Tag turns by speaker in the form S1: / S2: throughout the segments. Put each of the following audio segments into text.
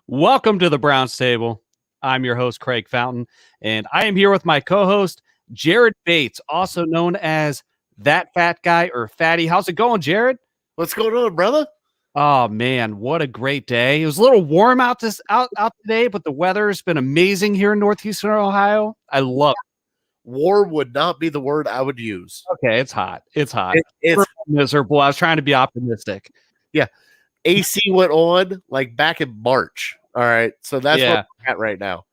S1: Welcome to the Browns Table. I'm your host, Craig Fountain, and I am here with my co-host, Jared Bates, also known as That Fat Guy or Fatty. How's it going, Jared?
S2: What's going on, brother?
S1: Oh man, what a great day. It was a little warm out today, but the weather's been amazing here in northeastern Ohio. I love it.
S2: Warm would not be the word I would use.
S1: Okay, it's hot. It's hot.
S2: It's
S1: miserable. I was trying to be optimistic.
S2: Yeah. AC went on like back in March. All right. So that's what we're at right now.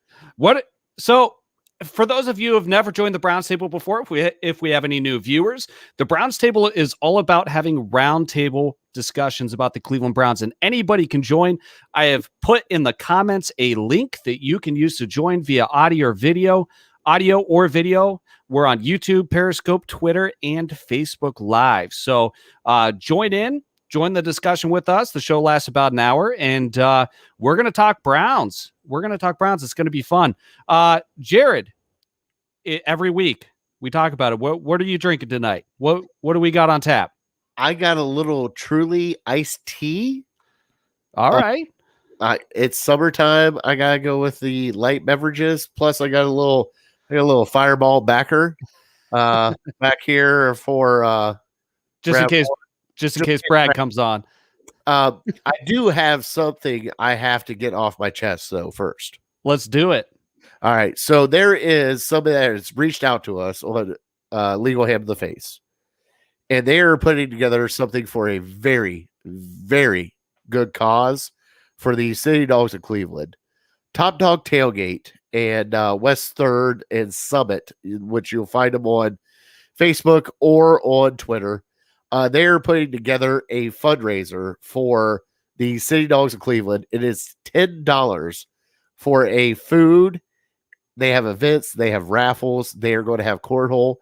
S1: So for those of you who have never joined the Browns Table before, if we have any new viewers, the Browns Table is all about having roundtable discussions about the Cleveland Browns, and anybody can join. I have put in the comments a link that you can use to join via audio or video. We're on YouTube, Periscope, Twitter, and Facebook Live. So join the discussion with us. The show lasts about an hour, and we're going to talk Browns. It's going to be fun. Jared, every week we talk about it. What are you drinking tonight? What do we got on tap?
S2: I got a little Truly iced tea.
S1: All right.
S2: It's summertime. I gotta go with the light beverages. Plus, I got a little Fireball backer back here for
S1: just in case Brad comes on.
S2: I do have something I have to get off my chest, though, first.
S1: Let's do it.
S2: All right. So there is somebody that has reached out to us on Legal Ham to the Face. And they are putting together something for a very, very good cause for the City Dogs of Cleveland. Top Dog Tailgate and West 3rd and Summit, which you'll find them on Facebook or on Twitter. They're putting together a fundraiser for the City Dogs of Cleveland. It is $10 for a food. They have events. They have raffles. They are going to have cornhole.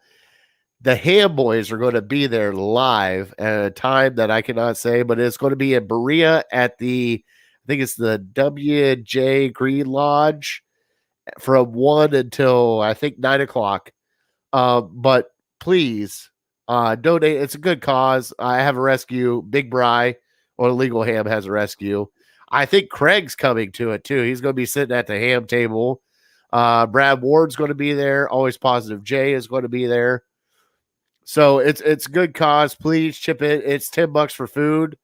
S2: The Ham Boys are going to be there live at a time that I cannot say, but it's going to be in Berea at I think it's the WJ Green Lodge from 1 until I think 9 o'clock. But please donate. It's a good cause. I have a rescue. Big Bry or Legal Ham has a rescue. I think Craig's coming to it too. He's going to be sitting at the ham table. Brad Ward's going to be there. Always Positive Jay is going to be there. So it's a good cause. Please chip in. It's $10 for food,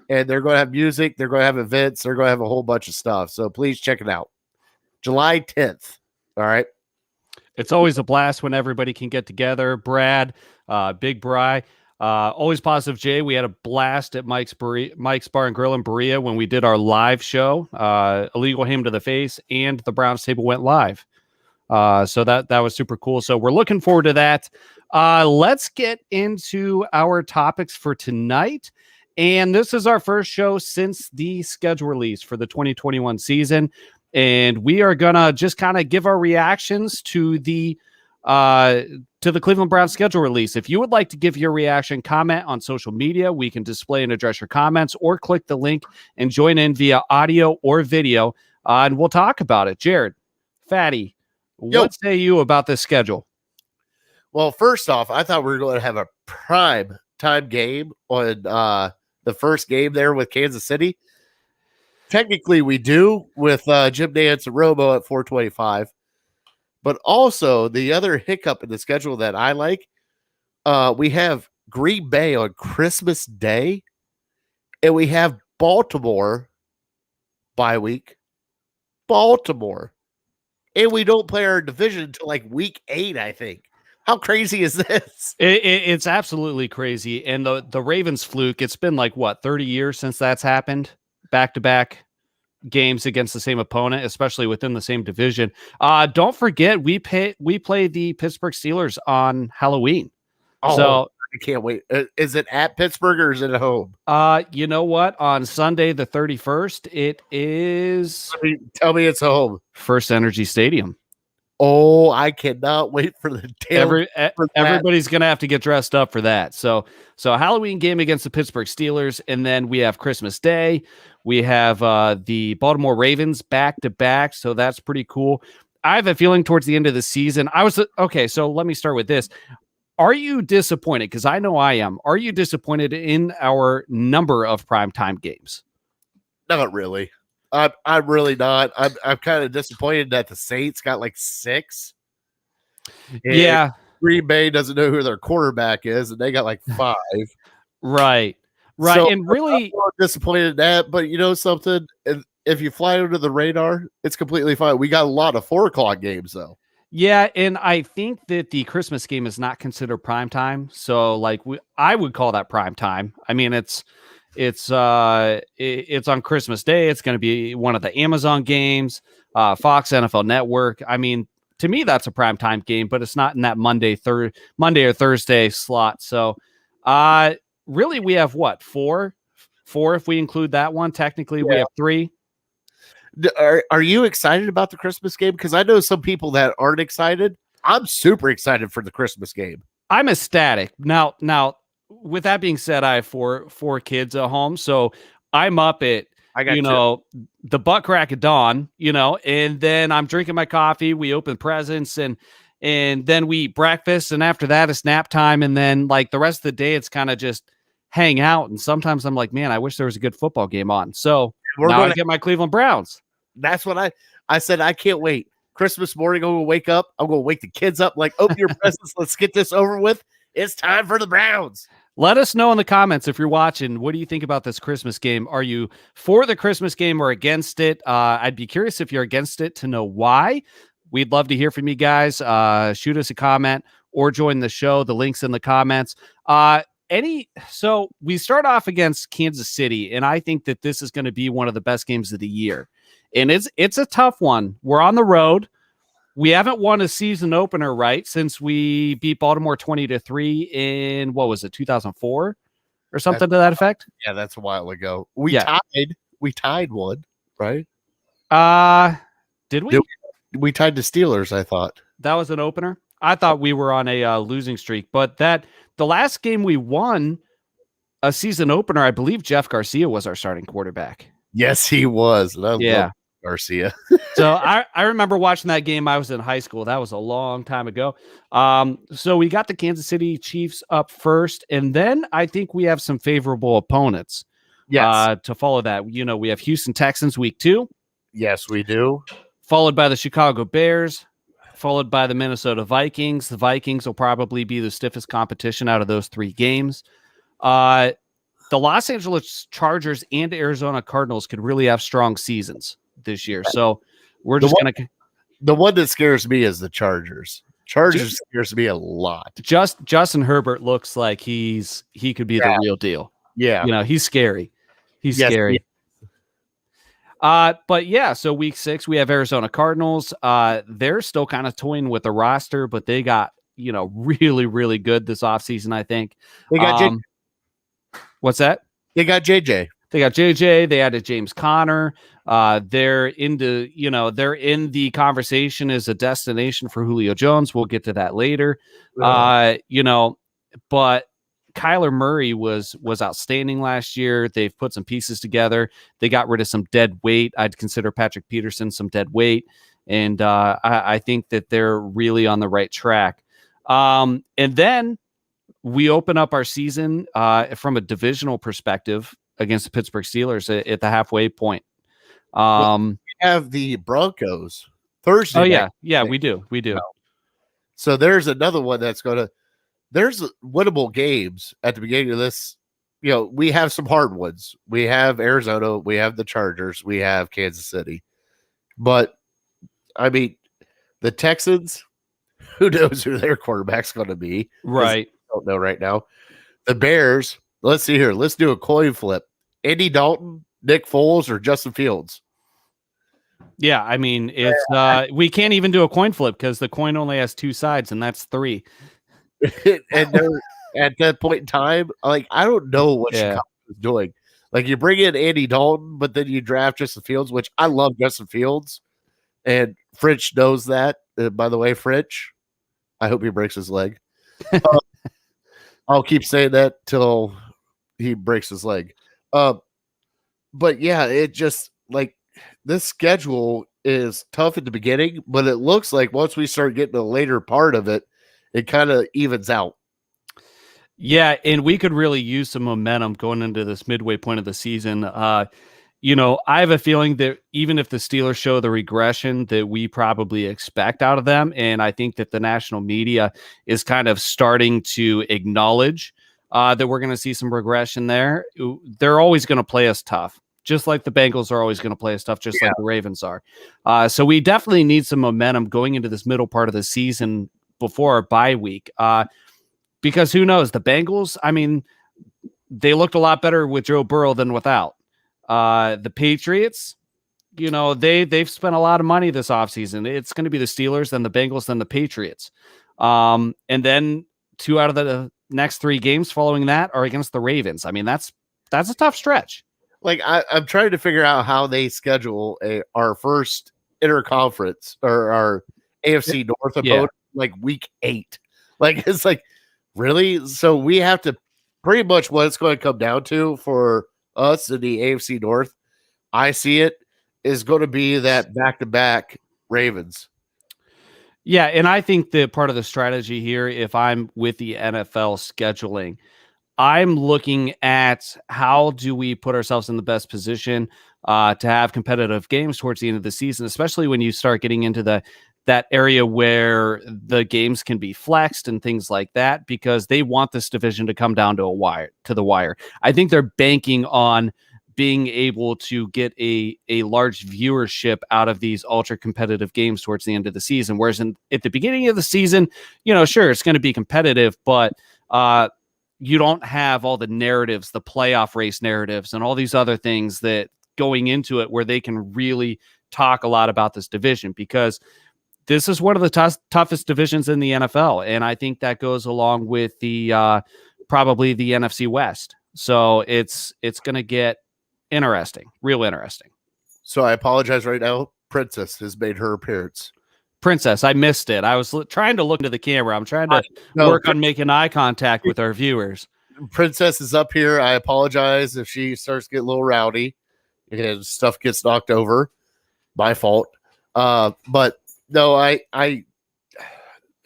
S2: and they're going to have music. They're going to have events. They're going to have a whole bunch of stuff. So please check it out. July 10th. All right.
S1: It's always a blast when everybody can get together. Brad, Big Bry, always Positive Jay. We had a blast at Mike's Bar and Grill in Berea when we did our live show. Illegal Ham to the Face and the Browns Table went live. So that was super cool. So we're looking forward to that. Let's get into our topics for tonight. And this is our first show since the schedule release for the 2021 season. And we are going to just kind of give our reactions to the Cleveland Browns schedule release. If you would like to give your reaction, comment on social media, we can display and address your comments, or click the link and join in via audio or video. And we'll talk about it. Jared, Fatty, what say you about this schedule?
S2: Well, first off, I thought we were going to have a prime time game on the first game there with Kansas City. Technically, we do with Jim Nantz and Romo at 4:25. But also, the other hiccup in the schedule that I like, we have Green Bay on Christmas Day, and we have Baltimore bye week. Baltimore. And we don't play our division until like week 8, I think. How crazy is this?
S1: It's absolutely crazy. And the Ravens fluke, it's been like, 30 years since that's happened? Back-to-back games against the same opponent, especially within the same division. Don't forget, we play the Pittsburgh Steelers on Halloween.
S2: Oh,
S1: so
S2: I can't wait. Is it at Pittsburgh or is it at home?
S1: You know what? On Sunday the 31st, it is...
S2: Tell me it's home.
S1: First Energy Stadium.
S2: Oh, I cannot wait for the
S1: everybody's going to have to get dressed up for that. So Halloween game against the Pittsburgh Steelers, and then we have Christmas Day. We have the Baltimore Ravens back-to-back, so that's pretty cool. I have a feeling towards the end of the season, so let me start with this. Are you disappointed? Because I know I am. Are you disappointed in our number of primetime games?
S2: Not really. I'm really not. I'm kind of disappointed that the Saints got like 6. And
S1: Yeah,
S2: Green Bay doesn't know who their quarterback is, and they got like 5.
S1: right. Right.
S2: So
S1: And
S2: I'm
S1: really,
S2: a little disappointed in that. But you know something? If you fly under the radar, it's completely fine. We got a lot of 4 o'clock games though.
S1: yeah, and I think that the Christmas game is not considered prime time. So like I would call that prime time. I mean, it's on Christmas Day. It's going to be one of the Amazon games, Fox NFL Network. I mean, to me that's a prime time game, but it's not in that Monday or Thursday slot. So really we have what? 4 if we include that one. Technically we have 3.
S2: Are you excited about the Christmas game? Because I know some people that aren't excited. I'm super excited for the Christmas game.
S1: I'm ecstatic. Now, with that being said, I have four kids at home, so I'm up at
S2: I got
S1: the butt crack of dawn, and then I'm drinking my coffee. We open presents and then we eat breakfast, and after that it's nap time, and then like the rest of the day it's kind of just hang out. And sometimes I'm like, man, I wish there was a good football game on. So now I get my Cleveland Browns.
S2: That's what I said. I can't wait. Christmas morning, I'm gonna wake up. I'm gonna wake the kids up. Like, open your presents. Let's get this over with. It's time for the Browns.
S1: Let us know in the comments if you're watching. What do you think about this Christmas game? Are you for the Christmas game or against it? I'd be curious if you're against it to know why. We'd love to hear from you guys. Shoot us a comment or join the show. The link's in the comments. So we start off against Kansas City, and I think that this is going to be one of the best games of the year. And it's a tough one. We're on the road. We haven't won a season opener, right, since we beat Baltimore 20-3 in, what was it, 2004 or something to that effect?
S2: Yeah, that's a while ago. We tied one, right?
S1: Did we?
S2: We tied the Steelers, I thought.
S1: That was an opener? I thought we were on a losing streak, but the last game we won a season opener, I believe Jeff Garcia was our starting quarterback.
S2: Yes, he was.
S1: Yeah.
S2: Garcia.
S1: So I remember watching that game. I was in high school. That was a long time ago. So we got the Kansas City Chiefs up first, and then I think we have some favorable opponents.
S2: Yes.
S1: To follow that. We have Houston Texans week 2.
S2: Yes, we do.
S1: Followed by the Chicago Bears, followed by the Minnesota Vikings. The Vikings will probably be the stiffest competition out of those 3 games. The Los Angeles Chargers and Arizona Cardinals could really have strong seasons this year. So we're just going to...
S2: The one that scares me is the Chargers. Chargers scares me a lot.
S1: Justin Herbert looks like he could be the real deal.
S2: Yeah.
S1: He's scary. He's scary. But yeah, so week 6, we have Arizona Cardinals. They're still kind of toying with the roster, but they got, really, really good this offseason, I think.
S2: They got
S1: what's that?
S2: They got JJ.
S1: They got JJ. They added James Conner. They're in the conversation as a destination for Julio Jones. We'll get to that later. But Kyler Murray was outstanding last year. They've put some pieces together. They got rid of some dead weight. I'd consider Patrick Peterson some dead weight. And I think that they're really on the right track. And then we open up our season from a divisional perspective against the Pittsburgh Steelers at the halfway point.
S2: We have the Broncos Thursday.
S1: Oh, yeah. Yeah, we do.
S2: So there's another one that's going to... There's winnable games at the beginning of this. We have some hard ones. We have Arizona. We have the Chargers. We have Kansas City. But, I mean, the Texans, who knows who their quarterback's going to be?
S1: Right.
S2: I don't know right now. The Bears, let's see here. Let's do a coin flip. Andy Dalton, Nick Foles, or Justin Fields?
S1: Yeah, I mean, it's we can't even do a coin flip because the coin only has 2 sides, and that's 3.
S2: And they're at that point in time, like, I don't know what Chicago is doing. Like, you bring in Andy Dalton, but then you draft Justin Fields, which I love Justin Fields, and Fritch knows that. By the way, Fritch, I hope he breaks his leg. I'll keep saying that till he breaks his leg. But yeah, it just like this schedule is tough at the beginning, but it looks like once we start getting the later part of it, it kind of evens out.
S1: Yeah, and we could really use some momentum going into this midway point of the season. I have a feeling that even if the Steelers show the regression that we probably expect out of them, and I think that the national media is kind of starting to acknowledge that we're going to see some regression there, they're always going to play us tough, just like the Bengals are always going to play us tough, just like the Ravens are. So we definitely need some momentum going into this middle part of the season before our bye week, because who knows? The Bengals, I mean, they looked a lot better with Joe Burrow than without. The Patriots, they've spent a lot of money this offseason. It's going to be the Steelers, then the Bengals, then the Patriots. And then 2 out of the next 3 games following that are against the Ravens. I mean, that's a tough stretch.
S2: Like I'm trying to figure out how they schedule our first interconference or our AFC North opponent like week 8. Like it's like really? So we have to pretty much what it's going to come down to for us in the AFC North, I see it, is going to be that back-to-back Ravens.
S1: Yeah, and I think that part of the strategy here, if I'm with the NFL scheduling, I'm looking at how do we put ourselves in the best position to have competitive games towards the end of the season, especially when you start getting into that area where the games can be flexed and things like that, because they want this division to come down to the wire. I think they're banking on being able to get a large viewership out of these ultra competitive games towards the end of the season. Whereas at the beginning of the season, sure, it's going to be competitive, but you don't have all the narratives, the playoff race narratives, and all these other things that going into it where they can really talk a lot about this division, because this is one of the toughest divisions in the NFL. And I think that goes along with the probably the NFC West. So it's going to get interesting, real interesting.
S2: So I apologize right now. Princess has made her appearance.
S1: Princess, I missed it. I was trying to look into the camera. I'm trying to work on making eye contact with our viewers. Princess
S2: is up here. I apologize if she starts getting a little rowdy and stuff gets knocked over. My fault. But no, I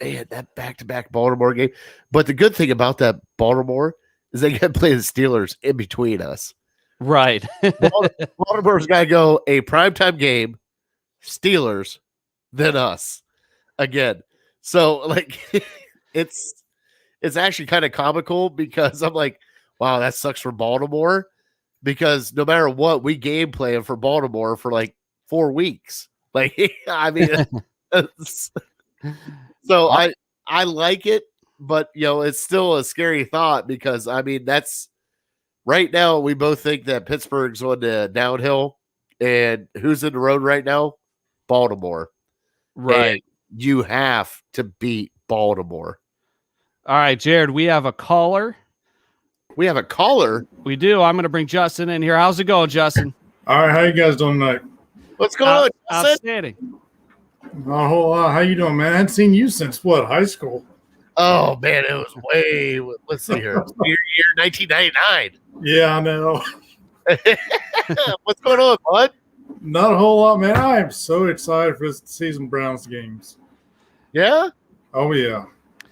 S2: man, that back-to-back Baltimore game. But the good thing about that Baltimore is they got to play the Steelers in between us.
S1: Right.
S2: Baltimore's got to go a primetime game, Steelers, then us again. So like it's actually kind of comical because I'm like, wow, that sucks for Baltimore, because no matter what, we game plan for Baltimore for like 4 weeks. Like, I mean, so I like it, but it's still a scary thought, because I mean, that's right now we both think that Pittsburgh's on the downhill, and who's in the road right now? Baltimore.
S1: Right.
S2: And you have to beat Baltimore.
S1: All right, Jared, we have a caller.
S2: We have a caller?
S1: We do. I'm going to bring Justin in here. How's it going, Justin?
S3: All right, how you guys doing tonight?
S2: What's going on, Justin?
S1: Outstanding.
S3: Not a whole lot. How you doing, man? I hadn't seen you since, what, high school?
S2: Oh, man, it was let's see here. Year 1999.
S3: Yeah, I know.
S2: What's going on, bud?
S3: Not a whole lot, man. I am so excited for this season Browns games.
S2: Yeah?
S3: Oh, yeah.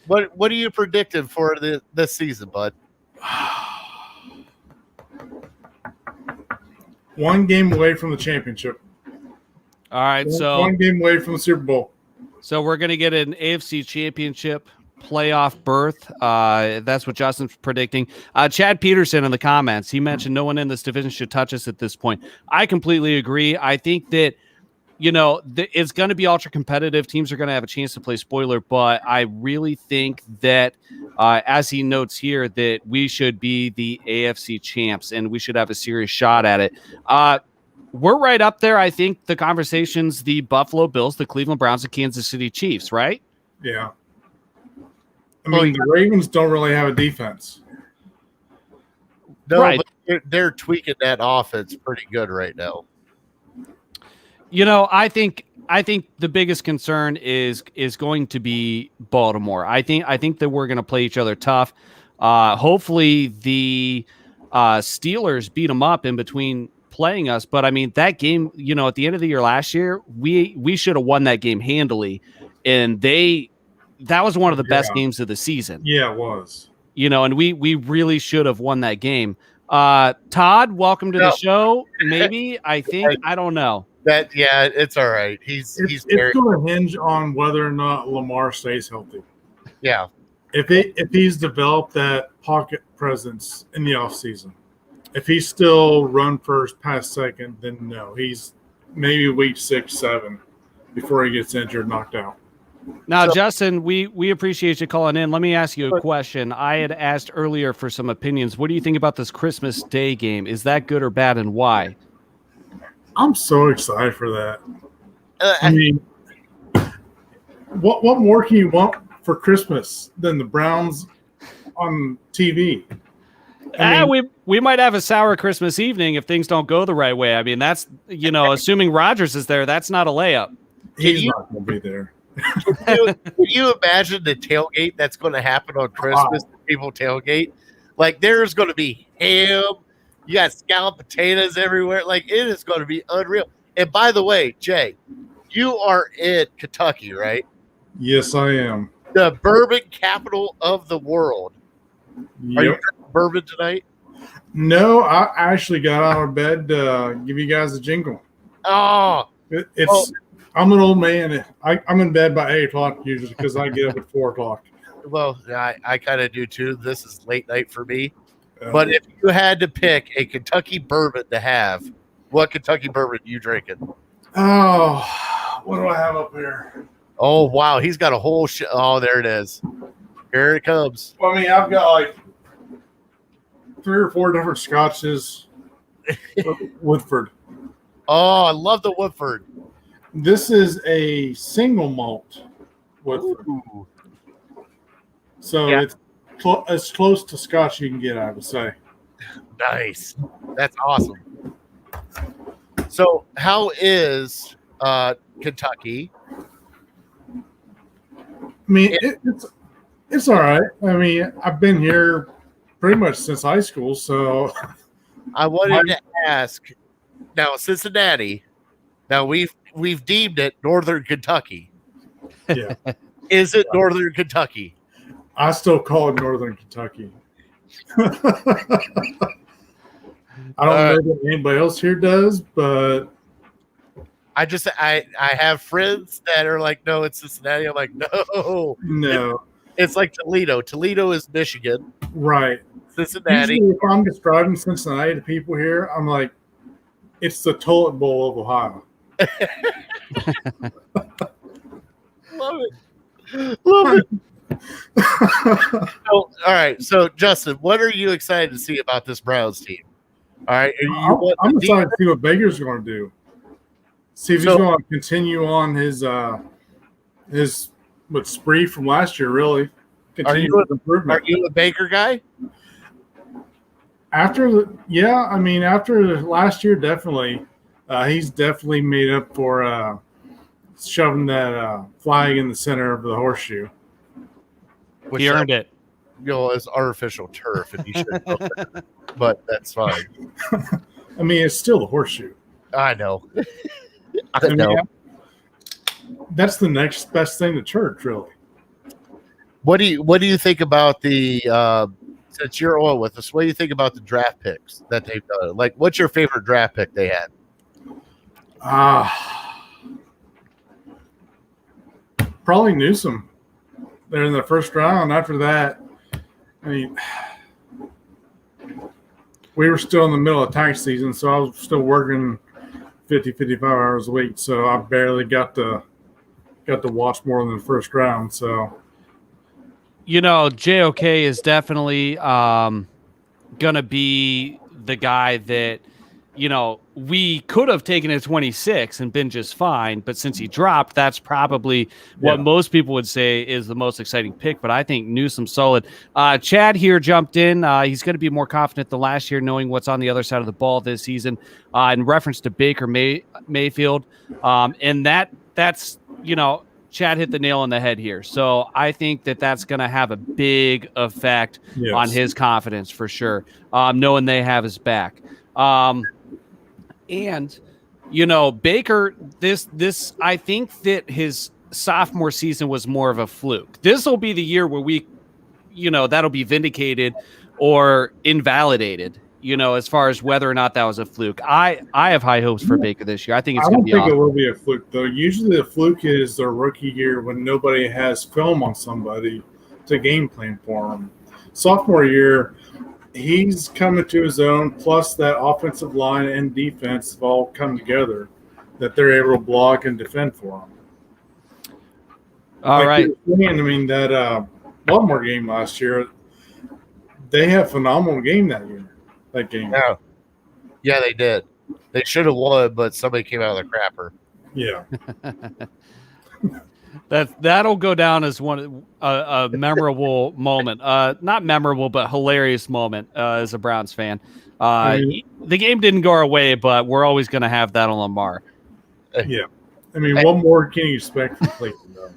S2: What are you predicting for this season, bud?
S3: 1 game away from the championship.
S1: All right, so
S3: 1 game away from the Super Bowl.
S1: So we're going to get an AFC championship playoff berth. That's what Justin's predicting. Chad Peterson in the comments, he mentioned no one in this division should touch us at this point. I completely agree. I think that, it's going to be ultra competitive. Teams are going to have a chance to play spoiler, but I really think that, as he notes here, that we should be the AFC champs and we should have a serious shot at it. We're right up there. I think the conversation's the Buffalo Bills, the Cleveland Browns, the Kansas City Chiefs, right?
S3: Yeah. I mean, the Ravens don't really have a defense.
S2: No, right. But they're tweaking that offense pretty good right now.
S1: I think the biggest concern is going to be Baltimore. I think that we're going to play each other tough. Hopefully the Steelers beat them up in between playing us, but I mean that game, at the end of the year last year, we should have won that game handily, and that was one of the best games of the season.
S3: Yeah, it was.
S1: And we really should have won that game. Todd, welcome to the
S2: No.
S1: show. Maybe, I think, I don't know.
S2: Yeah, it's all right. He's
S3: It's
S2: very,
S3: going to hinge on whether or not Lamar stays healthy.
S2: yeah.
S3: If he's developed that pocket presence in the offseason, if he's still run first, pass second, then no. He's maybe week 6, 7 before he gets injured, knocked out.
S1: Now, Justin, we appreciate you calling in. Let me ask you a question. I had asked earlier for some opinions. What do you think about this Christmas Day game? Is that good or bad, and why?
S3: I'm so excited for that.
S2: Uh,
S3: I mean, what more can you want for Christmas than the Browns on TV?
S1: We might have a sour Christmas evening if things don't go the right way. I mean, that's, assuming Rodgers is there, that's not a layup.
S3: He's not going to be there.
S2: Can you imagine the tailgate that's going to happen on Christmas? People tailgate, like there's going to be ham. You got scalloped potatoes everywhere. Like it is going to be unreal. And by the way, Jay, you are in Kentucky, right?
S3: Yes, I am.
S2: The bourbon capital of the world.
S3: Yep.
S2: Are you drinking bourbon tonight?
S3: No, I actually got out of bed to give you guys a jingle.
S2: Oh,
S3: I'm an old man. I'm in bed by 8 o'clock usually because I get up at 4 o'clock.
S2: well, I kind of do too. This is late night for me. But if you had to pick a Kentucky bourbon to have, what Kentucky bourbon are you drinking?
S3: Oh, what do I have up here?
S2: Oh, wow. He's got a whole oh, there it is. Here it comes.
S3: Well, I mean, I've got like 3 or 4 different scotches. Woodford.
S2: Oh, I love the Woodford.
S3: This is a single malt Woodford.
S2: Ooh.
S3: So
S2: Yeah.
S3: it's as close to Scotch you can get, I would say.
S2: Nice. That's awesome. So how is Kentucky?
S3: I mean, it's all right. I mean, I've been here pretty much since high school, so
S2: I wanted to ask. Now, Cincinnati. Now we've deemed it Northern Kentucky.
S3: yeah.
S2: Is it Northern Kentucky?
S3: I still call it Northern Kentucky. I don't know that anybody else here does, but
S2: I have friends that are like, no, it's Cincinnati. I'm like, no. It's like Toledo. Toledo is Michigan.
S3: Right.
S2: Cincinnati.
S3: Usually if I'm describing Cincinnati to people here, I'm like, it's the toilet bowl of Ohio.
S2: Love it. Love it. All right. So, Justin, what are you excited to see about this Browns team? All right.
S3: I'm excited to see what Baker's going to do. See if he's going to continue on his spree from last year, really.
S2: Are you a Baker guy?
S3: After last year, definitely. He's definitely made up for shoving that flag in the center of the horseshoe.
S1: He earned it.
S2: It's artificial turf, and you should know that. But that's fine.
S3: I mean, it's still the horseshoe.
S2: I know. I know.
S3: That's the next best thing to church, really.
S2: What do you think about the since you're on with us? What do you think about the draft picks that they've done? Like, what's your favorite draft pick they had?
S3: Probably Newsom. They're in the first round. After that, I mean, we were still in the middle of tax season, so I was still working 50, 55 hours a week. So I barely got to watch more than the first round. So,
S1: JOK is definitely going to be the guy that, we could have taken at 26 and been just fine. But since he dropped, that's probably what most people would say is the most exciting pick. But I think Newsom's solid. Chad here jumped in. He's going to be more confident than last year, knowing what's on the other side of the ball this season in reference to Baker Mayfield. And that's, Chad hit the nail on the head here. So I think that's going to have a big effect on his confidence for sure, knowing they have his back. And, Baker, this I think that his sophomore season was more of a fluke. This will be the year where that'll be vindicated or invalidated. as far as whether or not that was a fluke. I have high hopes for Baker this year. I think it's
S3: I
S1: going to
S3: don't
S1: be
S3: think it
S1: awesome.
S3: will be a fluke, though. Usually the fluke is their rookie year when nobody has film on somebody to game plan for them. Sophomore year, he's coming to his own, plus that offensive line and defense have all come together that they're able to block and defend for him.
S1: All right.
S3: That Baltimore game last year, they had a phenomenal game that year. That game.
S2: Yeah, they did. They should have won, but somebody came out of the crapper.
S3: Yeah.
S1: That'll go down as a memorable moment. Not memorable, but hilarious moment as a Browns fan. The game didn't go our way, but we're always going to have that on Lamar.
S3: Yeah. What more can you expect from Cleveland, though?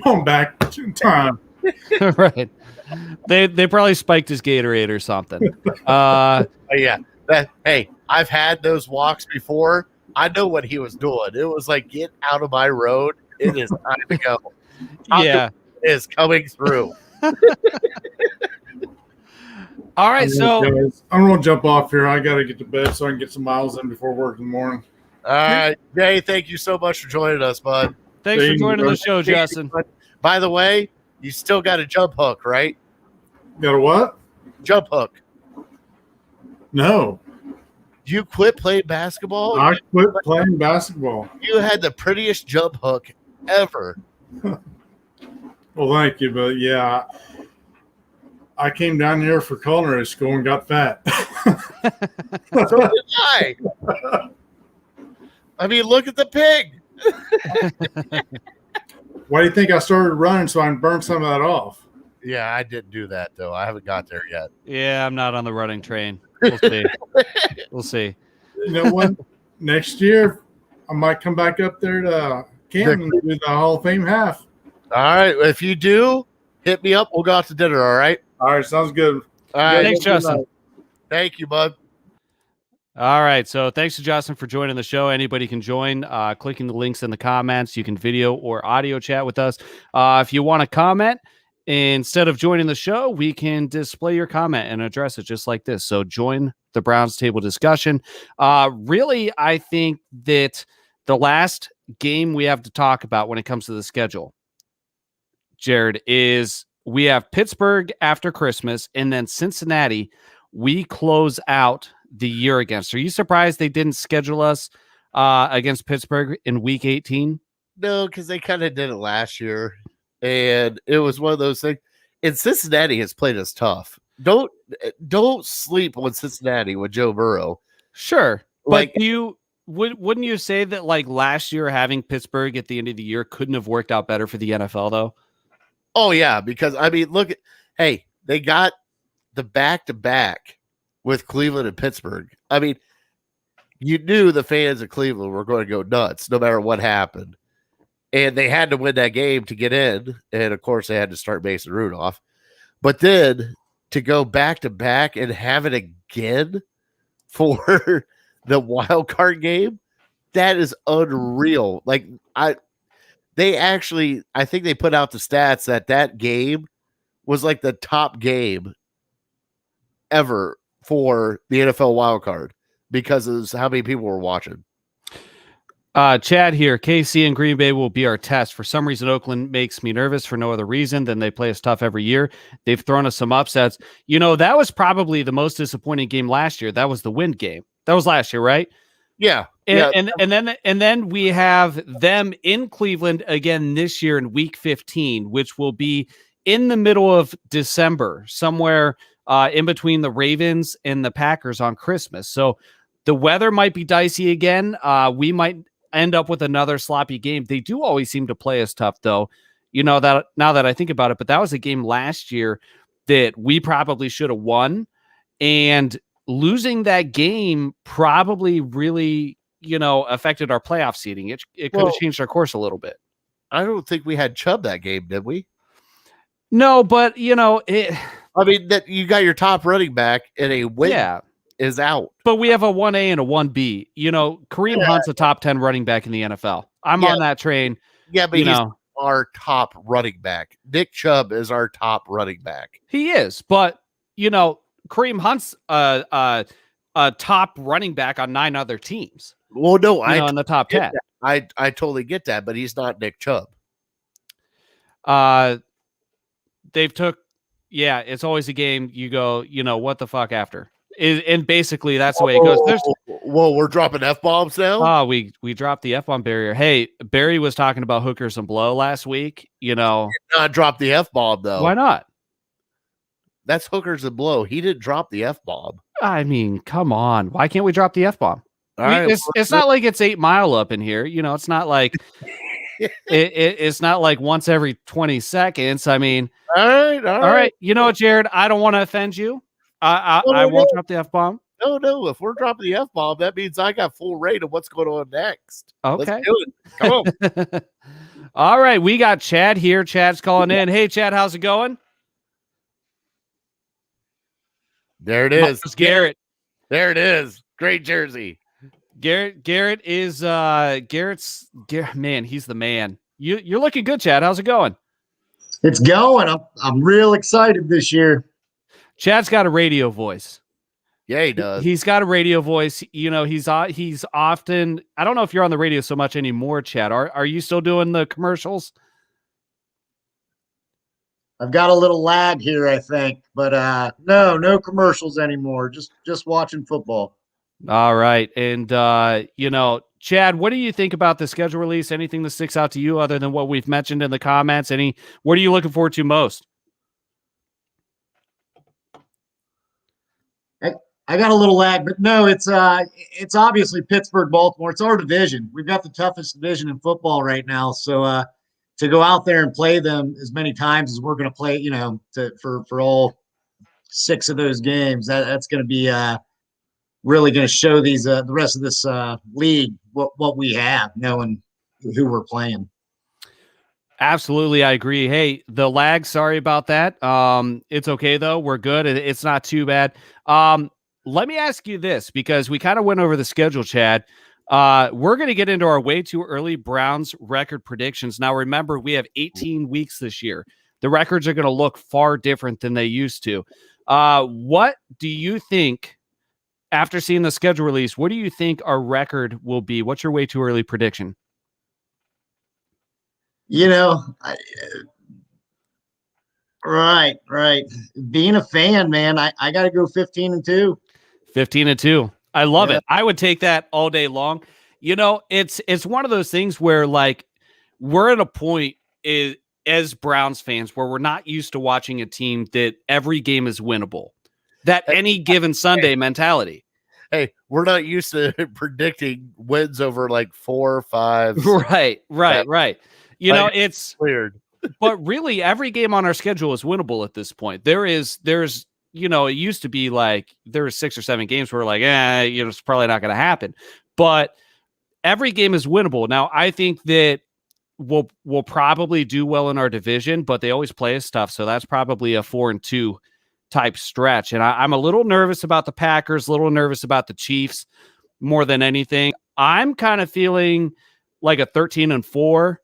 S3: Going back in time.
S1: Right. They probably spiked his Gatorade or something.
S2: Yeah. Hey, I've had those walks before. I know what he was doing. It was like, get out of my road. It is time to go.
S1: Yeah.
S2: Is coming through.
S1: All right, so
S3: guys, I'm going to jump off here. I got to get to bed so I can get some miles in before work in the morning.
S2: All right. Jay, thank you so much for joining us, bud.
S1: Thanks for joining the show, Justin.
S2: By the way, you still got a jump hook, right?
S3: Got a what?
S2: Jump hook.
S3: No.
S2: You quit playing basketball?
S3: I quit playing basketball.
S2: You had the prettiest jump hook ever.
S3: Well, thank you, but yeah, I came down here for culinary school and got fat.
S2: So did I. Look at the pig.
S3: Why do you think I started running so I can burn some of that off?
S2: Yeah, I didn't do that, though. I haven't got there yet.
S1: Yeah, I'm not on the running train. We'll see. We'll see.
S3: You know what? Next year, I might come back up there to Canton and do the Hall of Fame half.
S2: All right. If you do, hit me up. We'll go out to dinner, all right?
S3: All right, sounds good.
S2: All right.
S1: Thanks, Justin.
S2: Thank you, bud.
S1: All right. So thanks to Justin for joining the show. Anybody can join, clicking the links in the comments. You can video or audio chat with us. If you want to comment, instead of joining the show, we can display your comment and address it just like this. So join the Browns table discussion. Really, I think that the last game we have to talk about when it comes to the schedule, Jared, is we have Pittsburgh after Christmas and then Cincinnati. We close out the year against. Are you surprised they didn't schedule us against Pittsburgh in week 18?
S2: No, because they kind of did it last year. And it was one of those things. And Cincinnati has played us tough. Don't sleep on Cincinnati with Joe Burrow.
S1: Sure.
S2: Like,
S1: but wouldn't you say that like last year having Pittsburgh at the end of the year couldn't have worked out better for the NFL though?
S2: Oh yeah, because they got the back-to-back with Cleveland and Pittsburgh. You knew the fans of Cleveland were going to go nuts no matter what happened. And they had to win that game to get in. And, of course, they had to start Mason Rudolph. But then to go back-to-back and have it again for the wild card game, that is unreal. I think they put out the stats that game was like the top game ever for the NFL wild card because of how many people were watching.
S1: Chad here. KC and Green Bay will be our test. For some reason, Oakland makes me nervous for no other reason than they play us tough every year. They've thrown us some upsets. That was probably the most disappointing game last year. That was the wind game. That was last year, right?
S2: Yeah.
S1: And then we have them in Cleveland again this year in week 15, which will be in the middle of December, somewhere in between the Ravens and the Packers on Christmas. So the weather might be dicey again. We might end up with another sloppy game. They do always seem to play us tough, though. That now that I think about it, but that was a game last year that we probably should have won, and losing that game probably really, affected our playoff seeding. It could have changed our course a little bit.
S2: I don't think we had Chubb that game, did we?
S1: No, but
S2: that you got your top running back and a win is out.
S1: But we have a 1A and a 1B. Kareem Hunt's a top 10 running back in the NFL. I'm on that train.
S2: Yeah, but he's our top running back. Nick Chubb is our top running back.
S1: He is, but Kareem Hunt's a top running back on 9 other teams.
S2: Well, no,
S1: In the top 10.
S2: I totally get that, but he's not Nick Chubb.
S1: It's always a game you go, what the fuck after? And basically that's the way it goes.
S2: Whoa, we're dropping F-bombs now?
S1: We dropped the F-bomb barrier. Hey, Barry was talking about hookers and blow last week,
S2: Not drop the F-bomb, though.
S1: Why not?
S2: That's hookers and blow. He didn't drop the F-bomb.
S1: I mean, come on. Why can't we drop the F-bomb?
S2: Right,
S1: it's not like it's 8 Mile up in here. It's not like it's not like once every 20 seconds. I mean,
S2: all right.
S1: You know what, Jared? I don't want to offend you. I won't drop the F-bomb.
S2: No. If we're dropping the F-bomb, that means I got full rate of what's going on next.
S1: Okay.
S2: Let's do it. Come on.
S1: All right. We got Chad here. Chad's calling in. Hey, Chad, how's it going?
S2: There it is.
S1: It's Garrett.
S2: There it is. Great jersey.
S1: Garrett is man, he's the man. You're looking good, Chad. How's it going?
S4: It's going. I'm real excited this year.
S1: Chad's got a radio voice.
S2: Yeah, he does.
S1: He's got a radio voice. He's often, I don't know if you're on the radio so much anymore, Chad. Are you still doing the commercials?
S4: I've got a little lag here, I think, but no commercials anymore. Just watching football.
S1: All right. And Chad, what do you think about the schedule release? Anything that sticks out to you other than what we've mentioned in the comments? What are you looking forward to most?
S4: I got a little lag, but no, it's obviously Pittsburgh, Baltimore. It's our division. We've got the toughest division in football right now. So to go out there and play them as many times as we're going to play, for all 6 of those games, that's going to be really going to show the rest of this league what we have, knowing who we're playing.
S1: Absolutely, I agree. Hey, the lag, sorry about that. It's okay though. We're good. It's not too bad. Let me ask you this, because we kind of went over the schedule, Chad. We're going to get into our way too early Browns record predictions. Now, remember, we have 18 weeks this year. The records are going to look far different than they used to. What do you think, after seeing the schedule release, what do you think our record will be? What's your way too early prediction?
S4: Right. Being a fan, man, I got to go 15-2.
S1: 15-2. I love it. I would take that all day long. It's one of those things where, like, we're at a point as Browns fans where we're not used to watching a team that every game is winnable. That any given Sunday mentality.
S2: Hey, we're not used to predicting wins over like 4 or 5.
S1: Right. It's
S2: weird.
S1: But really, every game on our schedule is winnable at this point. There's it used to be like there were 6 or 7 games where we're like, it's probably not going to happen. But every game is winnable. Now, I think that we'll probably do well in our division, but they always play us tough. So that's probably a 4-2 type stretch. And I'm a little nervous about the Packers, a little nervous about the Chiefs more than anything. I'm kind of feeling like a 13-4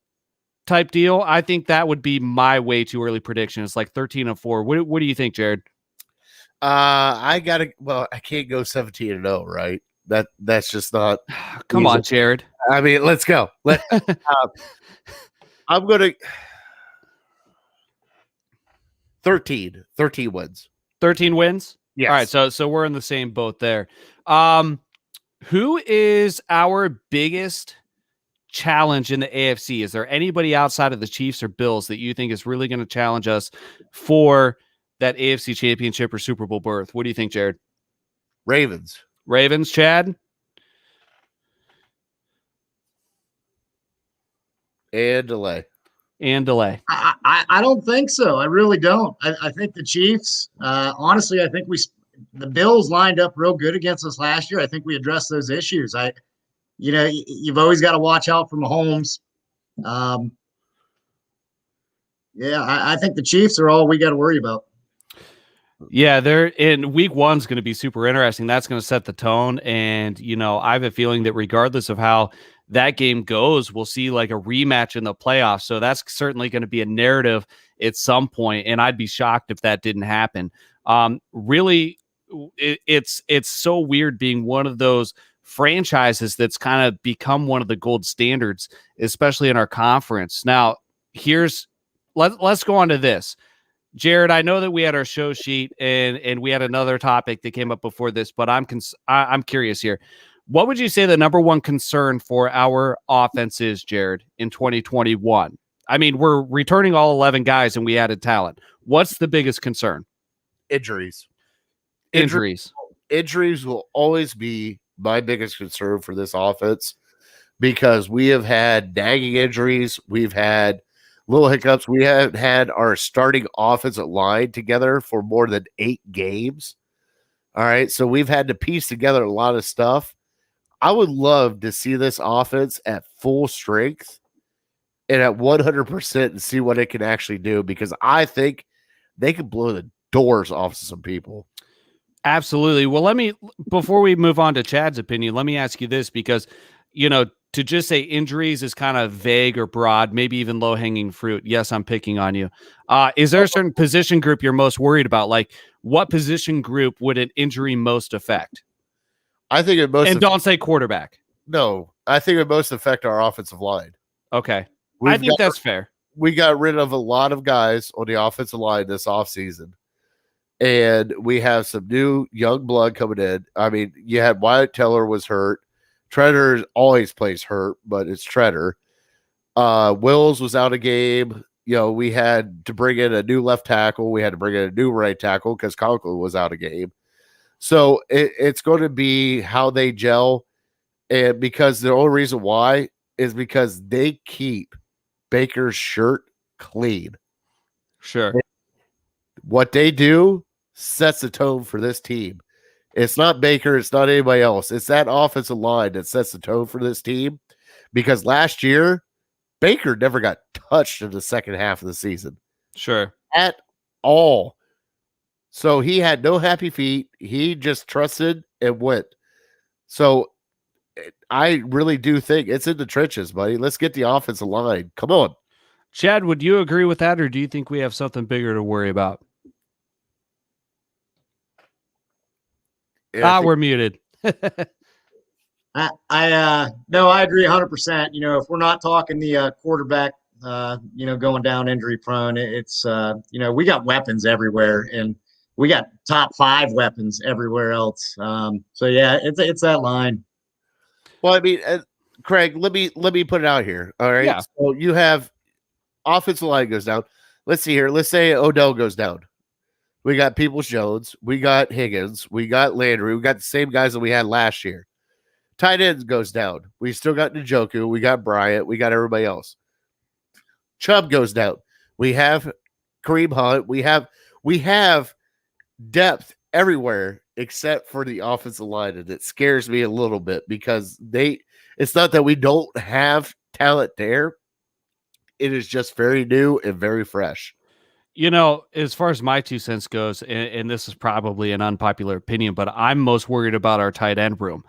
S1: type deal. I think that would be my way too early prediction. It's like 13-4. What do you think, Jared?
S2: I can't go 17-0, right? That's just not.
S1: Come on, Jared.
S2: I mean, let's go. I'm going to 13 wins.
S1: 13 wins?
S2: Yes.
S1: All right, so we're in the same boat there. Who is our biggest challenge in the AFC? Is there anybody outside of the Chiefs or Bills that you think is really going to challenge us for that AFC Championship or Super Bowl berth? What do you think, Jared?
S2: Ravens,
S1: Chad?
S2: And delay.
S4: I don't think so. I really don't. I think the Chiefs, honestly, I think the Bills lined up real good against us last year. I think we addressed those issues. You've always got to watch out for Mahomes. I think the Chiefs are all we got to worry about.
S1: Yeah, they're in week 1's going to be super interesting. That's going to set the tone. And, I have a feeling that regardless of how that game goes, we'll see like a rematch in the playoffs. So that's certainly going to be a narrative at some point. And I'd be shocked if that didn't happen. Really, it's so weird being one of those franchises that's kind of become one of the gold standards, especially in our conference. Now, let's go on to this. Jared, I know that we had our show sheet and we had another topic that came up before this, but I'm curious here. What would you say the number one concern for our offense is, Jared, in 2021? I mean, we're returning all 11 guys and we added talent. What's the biggest concern?
S2: Injuries.
S1: Injuries.
S2: Injuries will always be my biggest concern for this offense because we have had nagging injuries. We've had little hiccups. We haven't had our starting offensive line together for more than 8 games. All right. So we've had to piece together a lot of stuff. I would love to see this offense at full strength and at 100% and see what it can actually do because I think they could blow the doors off some people.
S1: Absolutely. Well, before we move on to Chad's opinion, let me ask you this because, to just say injuries is kind of vague or broad, maybe even low hanging fruit. Yes, I'm picking on you. Is there a certain position group you're most worried about? Like what position group would an injury most affect?
S2: I think
S1: don't say quarterback.
S2: No, I think it most affect our offensive line.
S1: Okay. I think that's fair.
S2: We got rid of a lot of guys on the offensive line this offseason. And we have some new young blood coming in. I mean, you had Wyatt Teller was hurt. Treader always plays hurt, but it's Treader. Wills was out of game. We had to bring in a new left tackle. We had to bring in a new right tackle because Conklin was out of game. So it's going to be how they gel. And because the only reason why is because they keep Baker's shirt clean.
S1: Sure.
S2: What they do sets the tone for this team. It's not Baker. It's not anybody else. It's that offensive line that sets the tone for this team because last year, Baker never got touched in the second half of the season.
S1: Sure.
S2: At all. So he had no happy feet. He just trusted and went. So I really do think it's in the trenches, buddy. Let's get the offensive line. Come on.
S1: Chad, would you agree with that, or do you think we have something bigger to worry about? We're muted.
S4: No, I agree 100%. If we're not talking the quarterback, going down injury prone, it's we got weapons everywhere, and we got top 5 weapons everywhere else. So yeah, it's that line.
S2: Well, I mean, Craig, let me put it out here. All right.
S1: Yeah.
S2: So you have offensive line goes down. Let's see here. Let's say Odell goes down. We got Peoples-Jones. We got Higgins. We got Landry. We got the same guys that we had last year. Tight end goes down. We still got Njoku. We got Bryant. We got everybody else. Chubb goes down. We have Kareem Hunt. We have depth everywhere except for the offensive line, and it scares me a little bit because it's not that we don't have talent there. It is just very new and very fresh.
S1: As far as my 2 cents goes, and this is probably an unpopular opinion, but I'm most worried about our tight end room.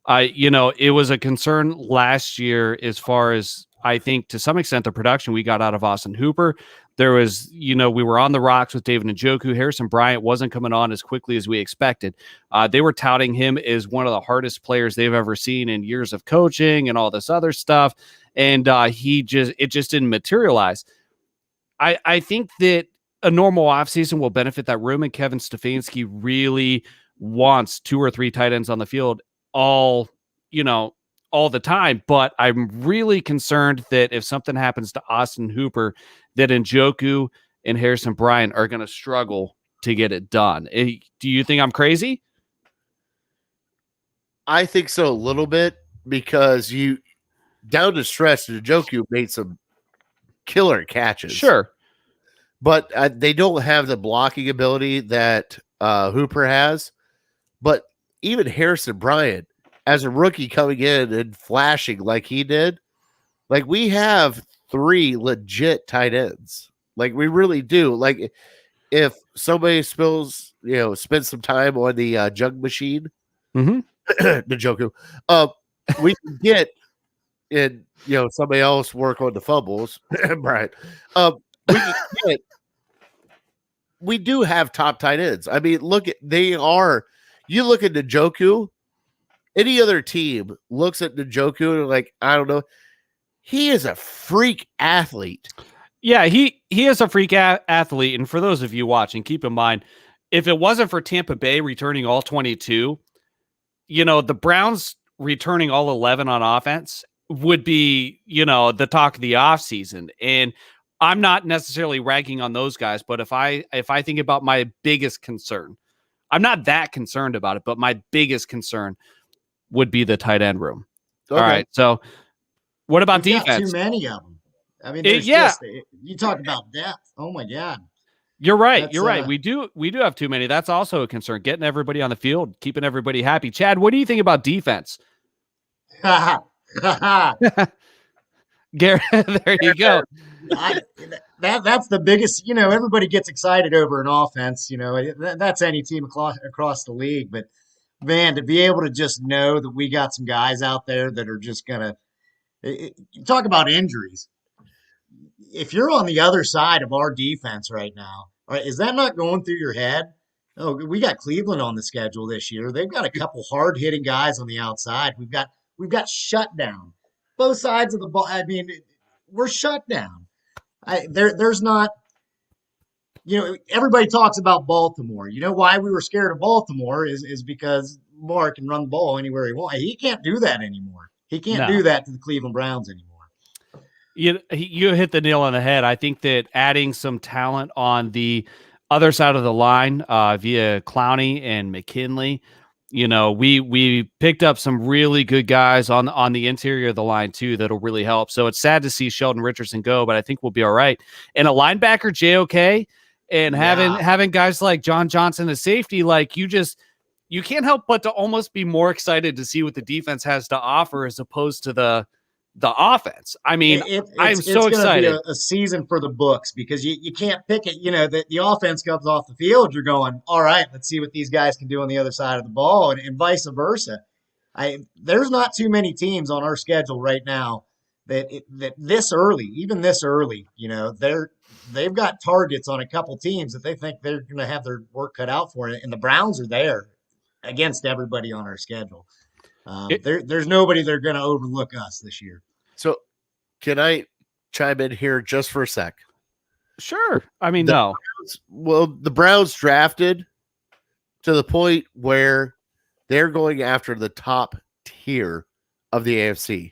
S1: It was a concern last year as far as I think to some extent the production we got out of Austin Hooper. There was, we were on the rocks with David Njoku. Harrison Bryant wasn't coming on as quickly as we expected. They were touting him as one of the hardest players they've ever seen in years of coaching and all this other stuff. And it just didn't materialize. I think that a normal offseason will benefit that room, and Kevin Stefanski really wants 2 or 3 tight ends on the field all the time. But I'm really concerned that if something happens to Austin Hooper, that Njoku and Harrison Bryant are going to struggle to get it done. Do you think I'm crazy?
S2: I think so a little bit because down the stretch, Njoku made some killer catches.
S1: Sure.
S2: But they don't have the blocking ability that Hooper has. But even Harrison Bryant, as a rookie coming in and flashing like he did, like we have 3 legit tight ends. Like we really do. Like if somebody spends some time on the jug machine, the Njoku, we can get in, somebody else work on the fumbles, right? We do have top tight ends. I mean, they are You look at Njoku, any other team looks at Njoku and like, I don't know. He is a freak athlete.
S1: Yeah, he is a freak athlete. And for those of you watching, keep in mind, if it wasn't for Tampa Bay returning all 22, the Browns returning all 11 on offense would be, the talk of the offseason. And I'm not necessarily ragging on those guys, but if I think about my biggest concern, I'm not that concerned about it, but my biggest concern would be the tight end room.
S2: Okay.
S1: All right. So what about
S4: We've got
S1: defense?
S4: too many of them. I mean, there's you talk about depth. Oh my God.
S1: You're right.
S4: That's,
S1: You're right. We do have too many. That's also a concern. Getting everybody on the field, keeping everybody happy. Chad, what do you think about defense? Garrett, there you go.
S4: That's the biggest. Everybody gets excited over an offense. That's any team across the league. But man, to be able to just know that we got some guys out there that are just gonna talk about injuries. If you're on the other side of our defense right now, right, is that not going through your head? Oh, we got Cleveland on the schedule this year. They've got a couple hard-hitting guys on the outside. We've got shut down. Both sides of the ball. I mean, we're shut down. There's not, everybody talks about Baltimore. You know why we were scared of Baltimore is because Mark can run the ball anywhere he wants. He can't do that anymore. He can't do that to the Cleveland Browns anymore.
S1: You hit the nail on the head. I think that adding some talent on the other side of the line via Clowney and McKinley, we picked up some really good guys on the interior of the line too that'll really help. So it's sad to see Sheldon Richardson go, but I think we'll be all right. And a linebacker, JOK, and having guys like John Johnson as safety, like you can't help but to almost be more excited to see what the defense has to offer as opposed to the offense. I mean, I'm so excited.
S4: It's going to be a season for the books because you can't pick it. The offense comes off the field. You're going, all right, let's see what these guys can do on the other side of the ball, and vice versa. There's not too many teams on our schedule right now that this early, they've got targets on a couple teams that they think they're going to have their work cut out for it, and the Browns are there against everybody on our schedule. There's nobody they're going to overlook us this year.
S2: So can I chime in here just for a sec?
S1: Sure. I mean, no.
S2: The Browns drafted to the point where they're going after the top tier of the AFC.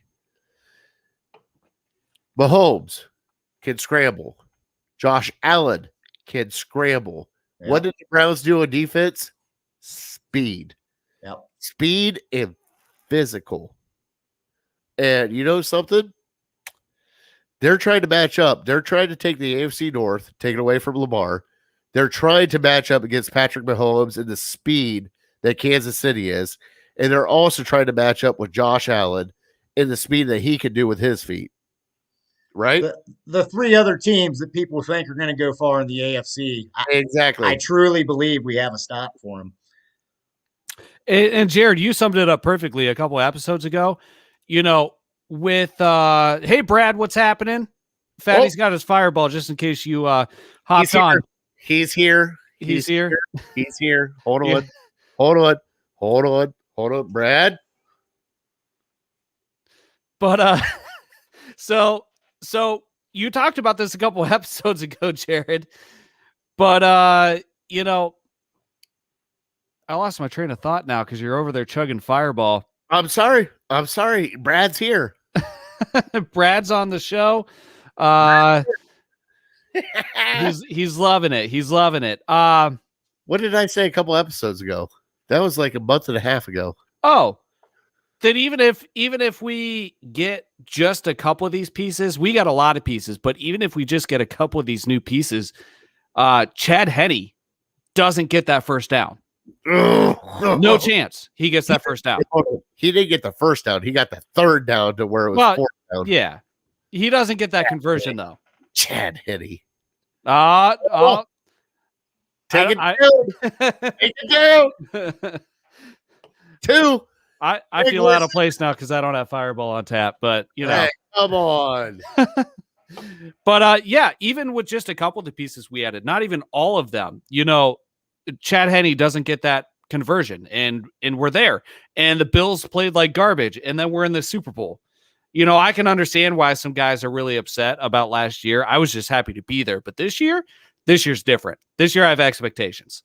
S2: Mahomes can scramble. Josh Allen can scramble. Yep. What did the Browns do on defense? Speed.
S4: Yep.
S2: Speed and physical. And you know something? They're trying to match up. They're trying to take the AFC North, take it away from Lamar. They're trying to match up against Patrick Mahomes and the speed that Kansas City is. And they're also trying to match up with Josh Allen and the speed that he can do with his feet. Right?
S4: The three other teams that people think are going to go far in the AFC.
S2: Exactly.
S4: I truly believe we have a stop for them.
S1: And Jared, you summed it up perfectly a couple episodes ago. With hey Brad, what's happening? Fatty's got his fireball just in case you hopped on.
S2: He's here.
S1: He's here.
S2: He's here. Hold on. Hold on, Brad.
S1: But so you talked about this a couple episodes ago, Jared. But I lost my train of thought now because you're over there chugging fireball.
S2: I'm sorry. Brad's here.
S1: Brad's on the show. He's loving it. He's loving it.
S2: What did I say a couple episodes ago? That was like a month and a half ago.
S1: Oh, then even if we get just a couple of these pieces, we got a lot of pieces, but even if we just get a couple of these new pieces, Chad Henne doesn't get that first down. No chance he gets that first down.
S2: He didn't get the first down. He got the third down to where it was fourth down.
S1: Yeah. He doesn't get that conversion, though.
S2: Chad Henne.
S1: Take
S2: it down. Two.
S1: I feel out of place now because I don't have fireball on tap, but
S2: Hey, come on.
S1: But even with just a couple of the pieces we added, not even all of them, Chad Henne doesn't get that conversion, and we're there. And the Bills played like garbage, and then we're in the Super Bowl. I can understand why some guys are really upset about last year. I was just happy to be there. But this year's different. This year I have expectations.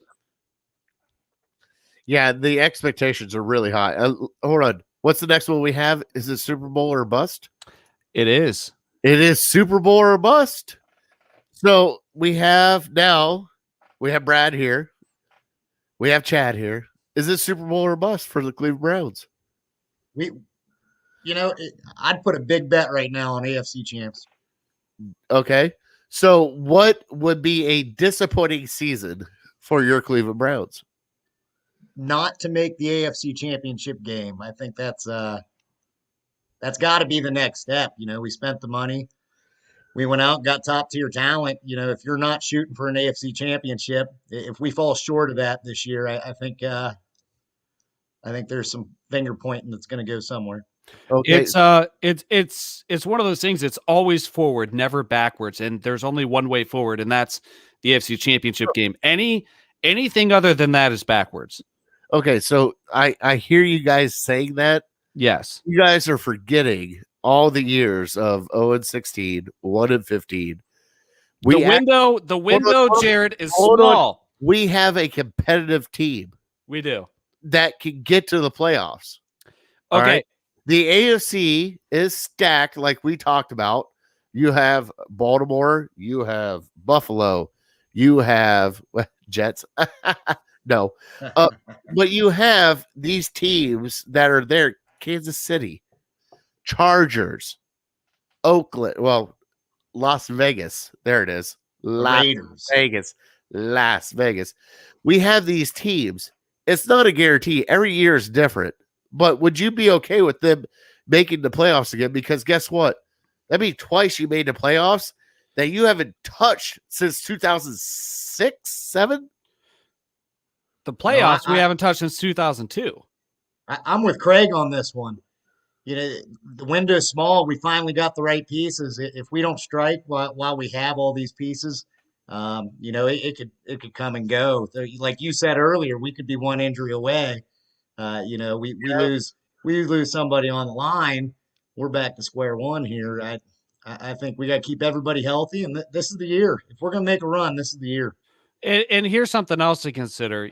S2: Yeah, the expectations are really high. Hold on. What's the next one we have? Is it Super Bowl or bust?
S1: It is.
S2: It is Super Bowl or bust. So we have Brad here. We have Chad here. Is it Super Bowl or bust for the Cleveland Browns?
S4: I'd put a big bet right now on AFC champs.
S2: Okay. So what would be a disappointing season for your Cleveland Browns?
S4: Not to make the AFC championship game. I think that's got to be the next step. We spent the money. We went out and got top tier talent. If you're not shooting for an AFC championship, if we fall short of that this year, I think there's some finger pointing that's going to go somewhere.
S2: Okay.
S1: It's one of those things. It's always forward, never backwards, and there's only one way forward, and that's the AFC championship game. Anything other than that is backwards.
S2: Okay, so I hear you guys saying that.
S1: Yes.
S2: You guys are forgetting all the years of 0-16, 1-15.
S1: The window, Jared, is small.
S2: We have a competitive team.
S1: We do.
S2: That can get to the playoffs.
S1: Okay.
S2: All right? The AFC is stacked like we talked about. You have Baltimore, you have Buffalo, you have Jets. No. But you have these teams that are there. Kansas City, Chargers, Oakland, Las Vegas. There it is. Las Vegas. We have these teams. It's not a guarantee. Every year is different. But would you be okay with them making the playoffs again? Because guess what? That'd be twice you made the playoffs that you haven't touched since 2006, 7?
S1: The playoffs we haven't touched since 2002.
S4: I'm with Craig on this one. The window is small. We finally got the right pieces. If we don't strike while we have all these pieces, it could come and go. Like you said earlier, we could be one injury away. We lose somebody on the line. We're back to square one here. I think we got to keep everybody healthy, and this is the year. If we're going to make a run, this is the year.
S1: And here's something else to consider.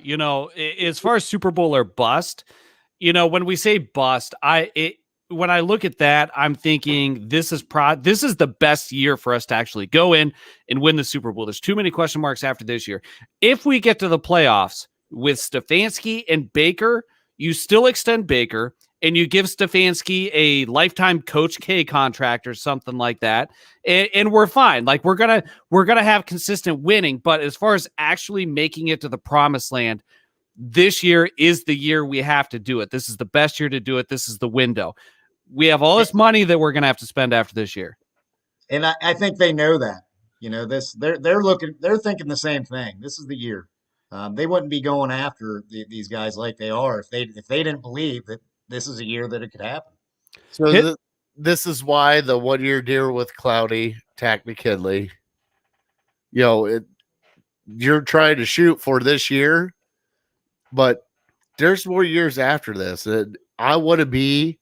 S1: As far as Super Bowl or bust, when we say bust, when I look at that, I'm thinking this is the best year for us to actually go in and win the Super Bowl. There's too many question marks after this year. If we get to the playoffs with Stefanski and Baker, you still extend Baker and you give Stefanski a lifetime Coach K contract or something like that, and we're fine. Like we're gonna have consistent winning. But as far as actually making it to the promised land, this year is the year we have to do it. This is the best year to do it. This is the window. We have all this money that we're going to have to spend after this year.
S4: And I think they know that, they're thinking the same thing. This is the year. They wouldn't be going after these guys like they are if they didn't believe that this is a year that it could happen.
S2: So this is why the 1 year deal with Cloudy, Tack McKinley, you're trying to shoot for this year, but there's more years after this. And I want to be,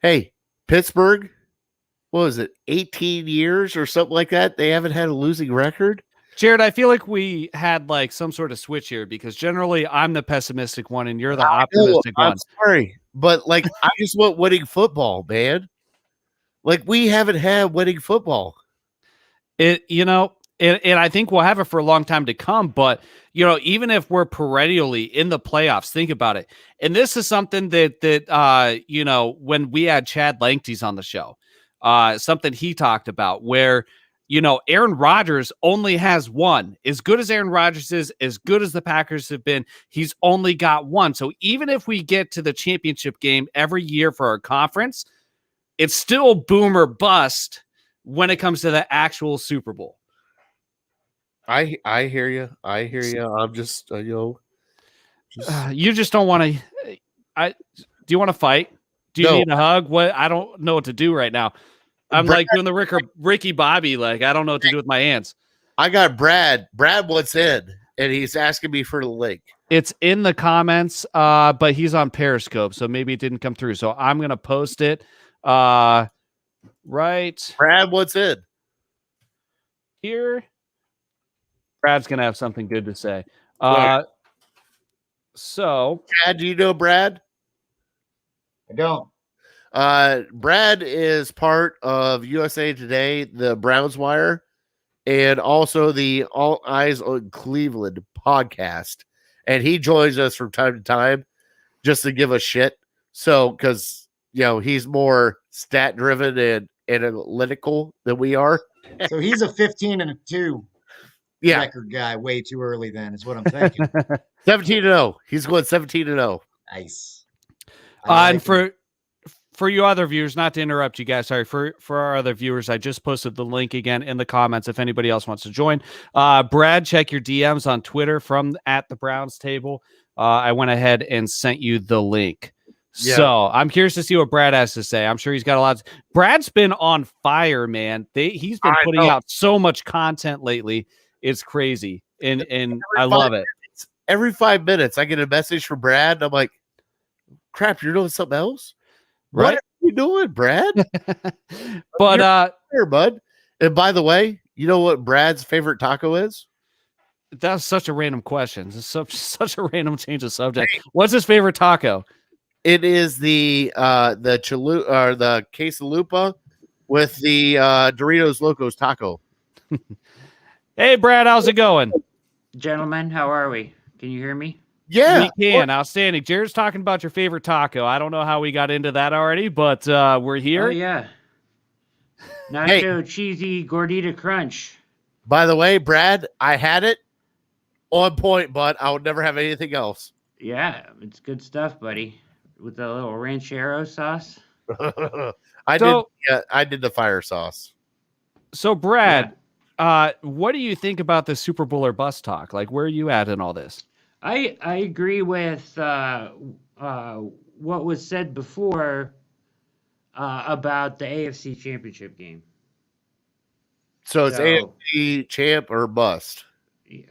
S2: hey, Pittsburgh, what was it, 18 years or something like that? They haven't had a losing record.
S1: Jared, I feel like we had like some sort of switch here because generally I'm the pessimistic one and you're the optimistic one.
S2: I'm sorry, but I just want winning football, man. We haven't had winning football.
S1: And I think we'll have it for a long time to come. But, even if we're perennially in the playoffs, think about it. And this is something that when we had Chad Langtes on the show, something he talked about where, Aaron Rodgers only has one. As good as Aaron Rodgers is, as good as the Packers have been, he's only got one. So even if we get to the championship game every year for our conference, it's still boom or bust when it comes to the actual Super Bowl.
S2: I hear you. I'm just,
S1: you just don't want to. Do you want to fight? Do you need a hug? What? I don't know what to do right now. I'm like doing the Ricky Bobby. I don't know what to do with my hands.
S2: I got Brad. Brad wants in. and he's asking me for the link.
S1: It's in the comments, but he's on Periscope, so maybe it didn't come through. So I'm gonna post it right
S2: Brad, what's in?
S1: here. Brad's gonna have something good to say. So
S2: Brad, do you know Brad?
S4: I don't.
S2: Brad is part of USA Today, the Browns Wire, and also the All Eyes on Cleveland podcast. And he joins us from time to time just to give us shit. So, because, he's more stat driven and analytical than we are.
S4: So he's a 15-2 record guy way too early then, is what I'm thinking.
S2: 17-0. He's going 17-0.
S4: Nice.
S1: And for you other viewers, not to interrupt you guys, sorry, for our other viewers, I just posted the link again in the comments if anybody else wants to join. Brad, check your DMs on Twitter from at the Browns table. I went ahead and sent you the link. Yeah. So I'm curious to see what Brad has to say. I'm sure he's got a lot. Brad's been on fire, man. He's been putting out so much content lately. It's crazy. And I love it.
S2: Every 5 minutes, I get a message from Brad. And I'm like, crap, you're doing something else?
S1: Right?
S2: What are you doing, Brad?
S1: But
S2: here, bud. And by the way, you know what Brad's favorite taco is?
S1: That's such a random question. It's such a random change of subject. What's his favorite taco?
S2: It is the quesalupa with the Doritos Locos taco.
S1: Hey, Brad, how's it going?
S5: Gentlemen, how are we? Can you hear me?
S2: Yeah,
S1: we can. Outstanding. Jared's talking about your favorite taco. I don't know how we got into that already, but we're here.
S5: Oh, yeah. Nacho cheesy gordita crunch.
S2: By the way, Brad, I had it on point, but I would never have anything else.
S5: Yeah, it's good stuff, buddy. With the little ranchero sauce.
S2: I did the fire sauce.
S1: So, Brad, what do you think about the Super Bowl or bust talk? Like, where are you at in all this?
S5: I agree with what was said before about the AFC Championship game.
S2: So it's AFC champ or bust.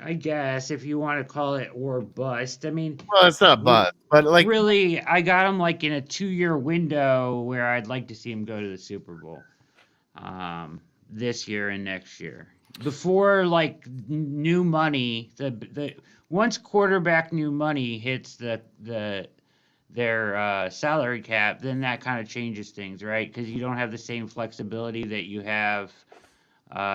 S5: I guess if you want to call it or bust. I mean,
S2: well, it's not bust, but like
S5: really, I got him like in a 2-year window where I'd like to see him go to the Super Bowl, this year and next year. Before like new money, the once quarterback new money hits their salary cap, then that kind of changes things, right? Because you don't have the same flexibility that you have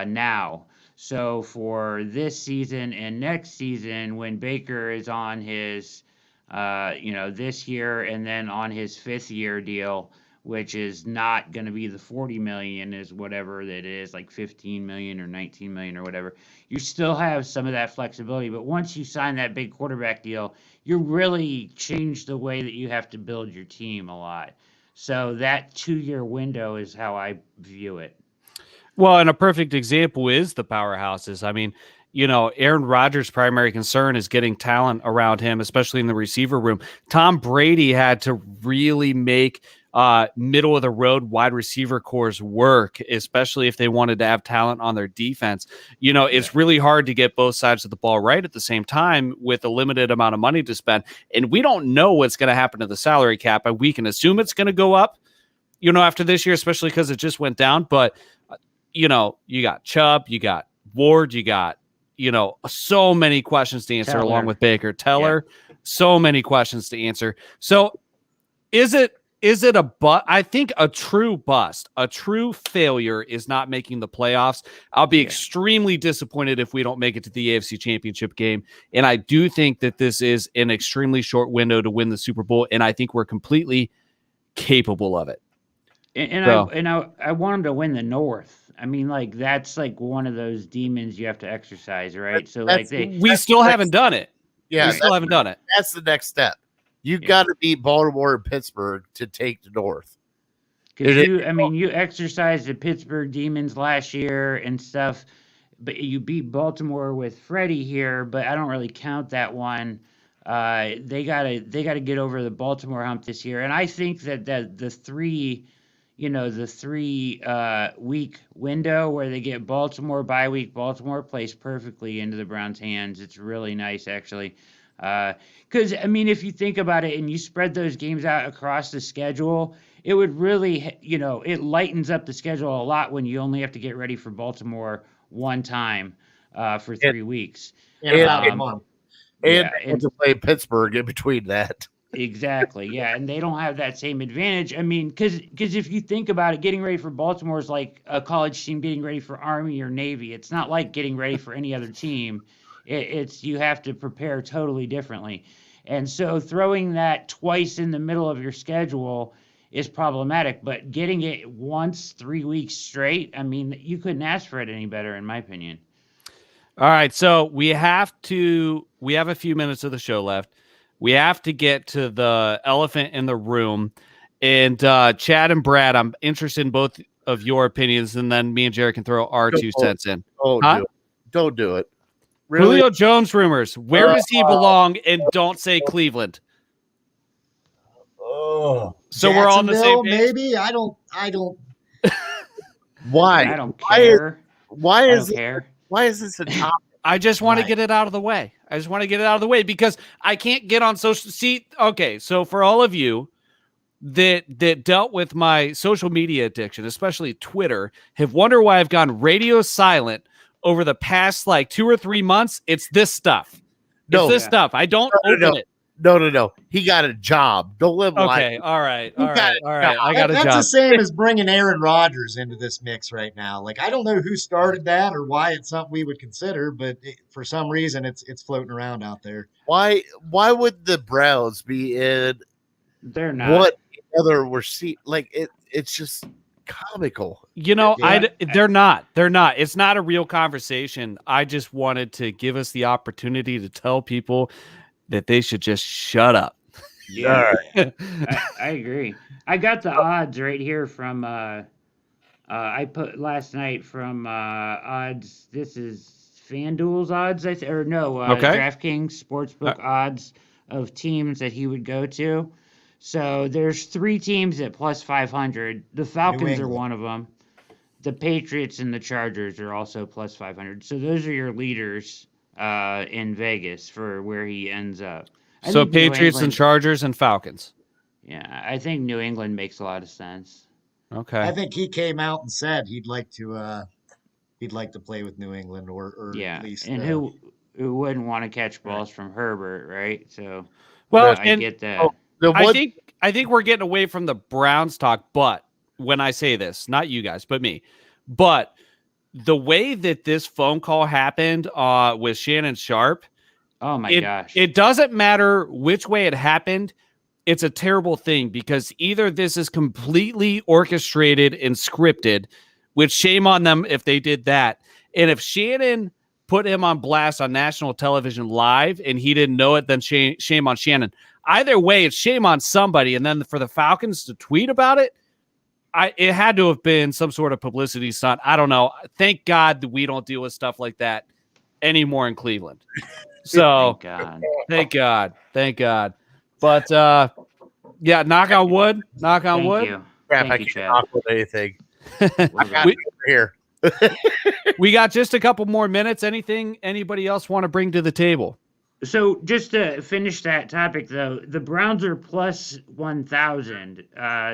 S5: now. So for this season and next season, when Baker is on his, this year and then on his 5th year deal, which is not going to be the 40 million, is whatever that is, like 15 million or 19 million or whatever. You still have some of that flexibility, but once you sign that big quarterback deal, you really change the way that you have to build your team a lot. So that 2-year window is how I view it.
S1: Well, and a perfect example is the powerhouses. I mean, Aaron Rodgers' primary concern is getting talent around him, especially in the receiver room. Tom Brady had to really make middle of the road wide receiver cores work, especially if they wanted to have talent on their defense. It's really hard to get both sides of the ball right at the same time with a limited amount of money to spend. And we don't know what's going to happen to the salary cap. And we can assume it's going to go up, after this year, especially because it just went down. But, you got Chubb, you got Ward, you got, so many questions to answer
S5: Teller.
S1: Along with Baker. Teller, so many questions to answer. So is it a I think a true bust, a true failure is not making the playoffs. I'll be extremely disappointed if we don't make it to the AFC Championship game. And I do think that this is an extremely short window to win the Super Bowl. And I think we're completely capable of it.
S5: And I want him to win the North. I mean, like, that's like one of those demons you have to exercise, right? So like
S1: we still haven't done it.
S2: Yeah,
S1: we still haven't done it.
S2: That's the next step. You got to beat Baltimore and Pittsburgh to take the North.
S5: Because you exercised the Pittsburgh Demons last year and stuff, but you beat Baltimore with Freddie here. But I don't really count that one. They gotta get over the Baltimore hump this year, and I think that the 3, the 3 week window where they get Baltimore bye week. Baltimore plays perfectly into the Browns' hands. It's really nice, actually. Because, if you think about it and you spread those games out across the schedule, it would really, it lightens up the schedule a lot when you only have to get ready for Baltimore one time for 3 weeks.
S4: In about a month.
S2: And
S5: Yeah,
S2: they have to play Pittsburgh in between that.
S5: exactly. Yeah, and they don't have that same advantage. Because if you think about it, getting ready for Baltimore is like a college team getting ready for Army or Navy. It's not like getting ready for any other team. It's you have to prepare totally differently. And so throwing that twice in the middle of your schedule is problematic, but getting it once 3 weeks straight, you couldn't ask for it any better, in my opinion.
S1: All right, so we have a few minutes of the show left. We have to get to the elephant in the room. And Chad and Brad, I'm interested in both of your opinions, and then me and Jared can throw our 2 cents in.
S2: Don't do it. Really?
S1: Julio Jones rumors. Where does he belong? And don't say Cleveland.
S4: Oh,
S1: so we're all on the same page?
S4: Maybe I don't.
S2: Why?
S5: I don't care.
S2: Why is this a topic?
S1: I just want to get it out of the way. Because I can't get on social. See, okay, so for all of you that dealt with my social media addiction, especially Twitter, have wondered why I've gone radio silent over the past 2 or 3 months. It's this stuff. Stuff. I don't open it.
S2: No. He got a job. Don't live life.
S1: Okay. All right. I got a job.
S4: That's the same as bringing Aaron Rodgers into this mix right now. I don't know who started that or why it's something we would consider, but for some reason it's floating around out there.
S2: Why would the Browns be in?
S5: They're not.
S2: What other we're seeing? It's just comical.
S1: They're not. It's not a real conversation. I just wanted to give us the opportunity to tell people that they should just shut up.
S5: Yeah, I agree. I got the odds right here from I put last night from odds. This is FanDuel's odds,
S1: Okay.
S5: DraftKings Sportsbook odds of teams that he would go to. So there's 3 teams at plus 500. The Falcons are one of them. The Patriots and the Chargers are also plus 500. So those are your leaders in Vegas for where he ends up.
S1: So Patriots and Chargers and Falcons.
S5: Yeah, I think New England makes a lot of sense.
S1: Okay.
S4: I think he came out and said he'd like to play with New England or
S5: yeah,
S4: at least
S5: and who wouldn't want to catch balls from Herbert, right? So I get that.
S1: I think we're getting away from the Browns talk, but when I say this, not you guys, but me, but the way that this phone call happened with Shannon Sharp,
S5: oh my gosh,
S1: it doesn't matter which way it happened. It's a terrible thing because either this is completely orchestrated and scripted, which shame on them if they did that. And if Shannon put him on blast on national television live and he didn't know it, then shame on Shannon. Either way, it's shame on somebody. And then for the Falcons to tweet about it, it had to have been some sort of publicity stunt. I don't know. Thank God that we don't deal with stuff like that anymore in Cleveland. So thank God. But yeah, knock on wood.
S5: Thank you.
S2: Crap, I can't talk with anything. I got it here.
S1: We got just a couple more minutes. Anything anybody else want to bring to the table?
S5: So just to finish that topic, though, the Browns are plus 1,000.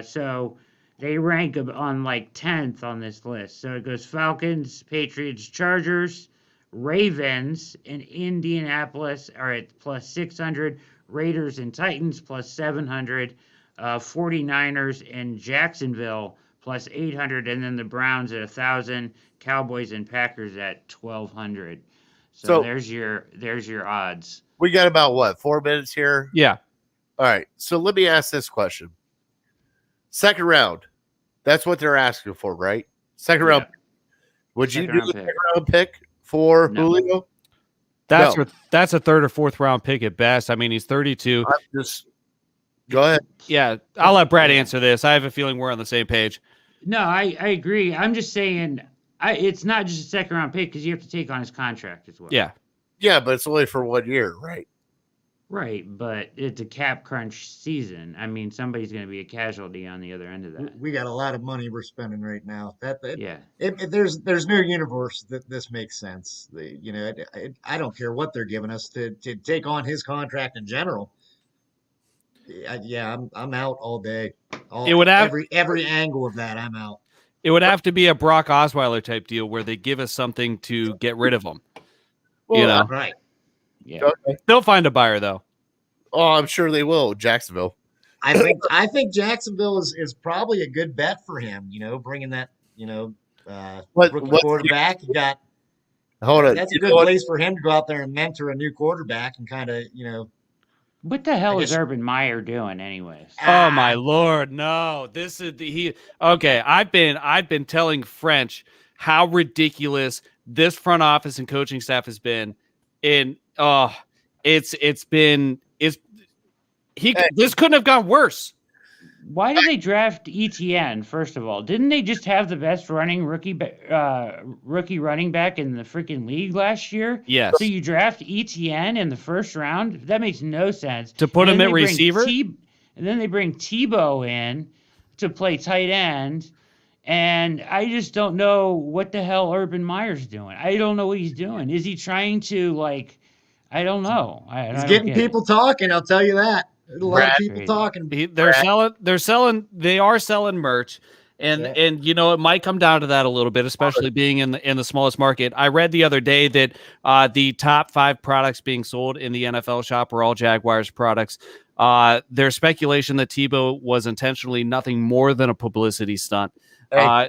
S5: So they rank on 10th on this list. So it goes Falcons, Patriots, Chargers, Ravens, and Indianapolis are at plus 600. Raiders and Titans plus 700. 49ers and Jacksonville plus 800. And then the Browns at 1,000. Cowboys and Packers at 1,200. So there's your odds.
S2: We got about 4 minutes here?
S1: Yeah.
S2: All right. So let me ask this question. Second round. That's what they're asking for, right? Second round. Would you do the second round pick for Julio?
S1: That's a third or fourth round pick at best. I mean, he's 32.
S2: Go ahead.
S1: Yeah, I'll let Brad answer this. I have a feeling we're on the same page.
S5: No, I agree. I'm just saying it's not just a second round pick because you have to take on his contract as well.
S1: Yeah.
S2: Yeah, but it's only for 1 year, right?
S5: Right, but it's a cap crunch season. I mean, somebody's going to be a casualty on the other end of that.
S4: We got a lot of money we're spending right now.
S5: Yeah.
S4: There's no universe that this makes sense. I don't care what they're giving us to take on his contract in general. I'm out all day.
S1: It would have
S4: every angle of that. I'm out.
S1: It would have to be a Brock Osweiler type deal where they give us something to get rid of him.
S2: Well,
S4: Right.
S5: Yeah.
S2: Okay.
S1: They'll find a buyer though.
S2: Oh, I'm sure they will. Jacksonville.
S4: I think Jacksonville is probably a good bet for him. Bringing that rookie quarterback. You got
S2: Hold on.
S4: that's a good place for him to go out there and mentor a new quarterback and kind of
S5: What the hell
S4: I
S5: is
S4: guess-
S5: Urban Meyer doing, anyways?
S1: Oh my Lord, no! This is he. Okay, I've been telling French how ridiculous this front office and coaching staff has been. This couldn't have gone worse.
S5: Why did they draft ETN, first of all? Didn't they just have the best rookie running back in the freaking league last year?
S1: Yes.
S5: So you draft ETN in the first round? That makes no sense.
S1: To put
S5: And
S1: him
S5: then
S1: at
S5: they bring
S1: receiver?
S5: And then they bring Tebow in to play tight end. And I just don't know what the hell Urban Meyer's doing. I don't know what he's doing. Is he trying to, I don't know. I
S4: he's
S5: don't
S4: getting
S5: get it.
S4: people talking. I'll tell you that. There's a lot of people
S5: Crazy.
S4: talking.
S1: They are selling merch. And it might come down to that a little bit, especially being in the smallest market. I read the other day that the top 5 products being sold in the NFL shop are all Jaguars products. There's speculation that Tebow was intentionally nothing more than a publicity stunt.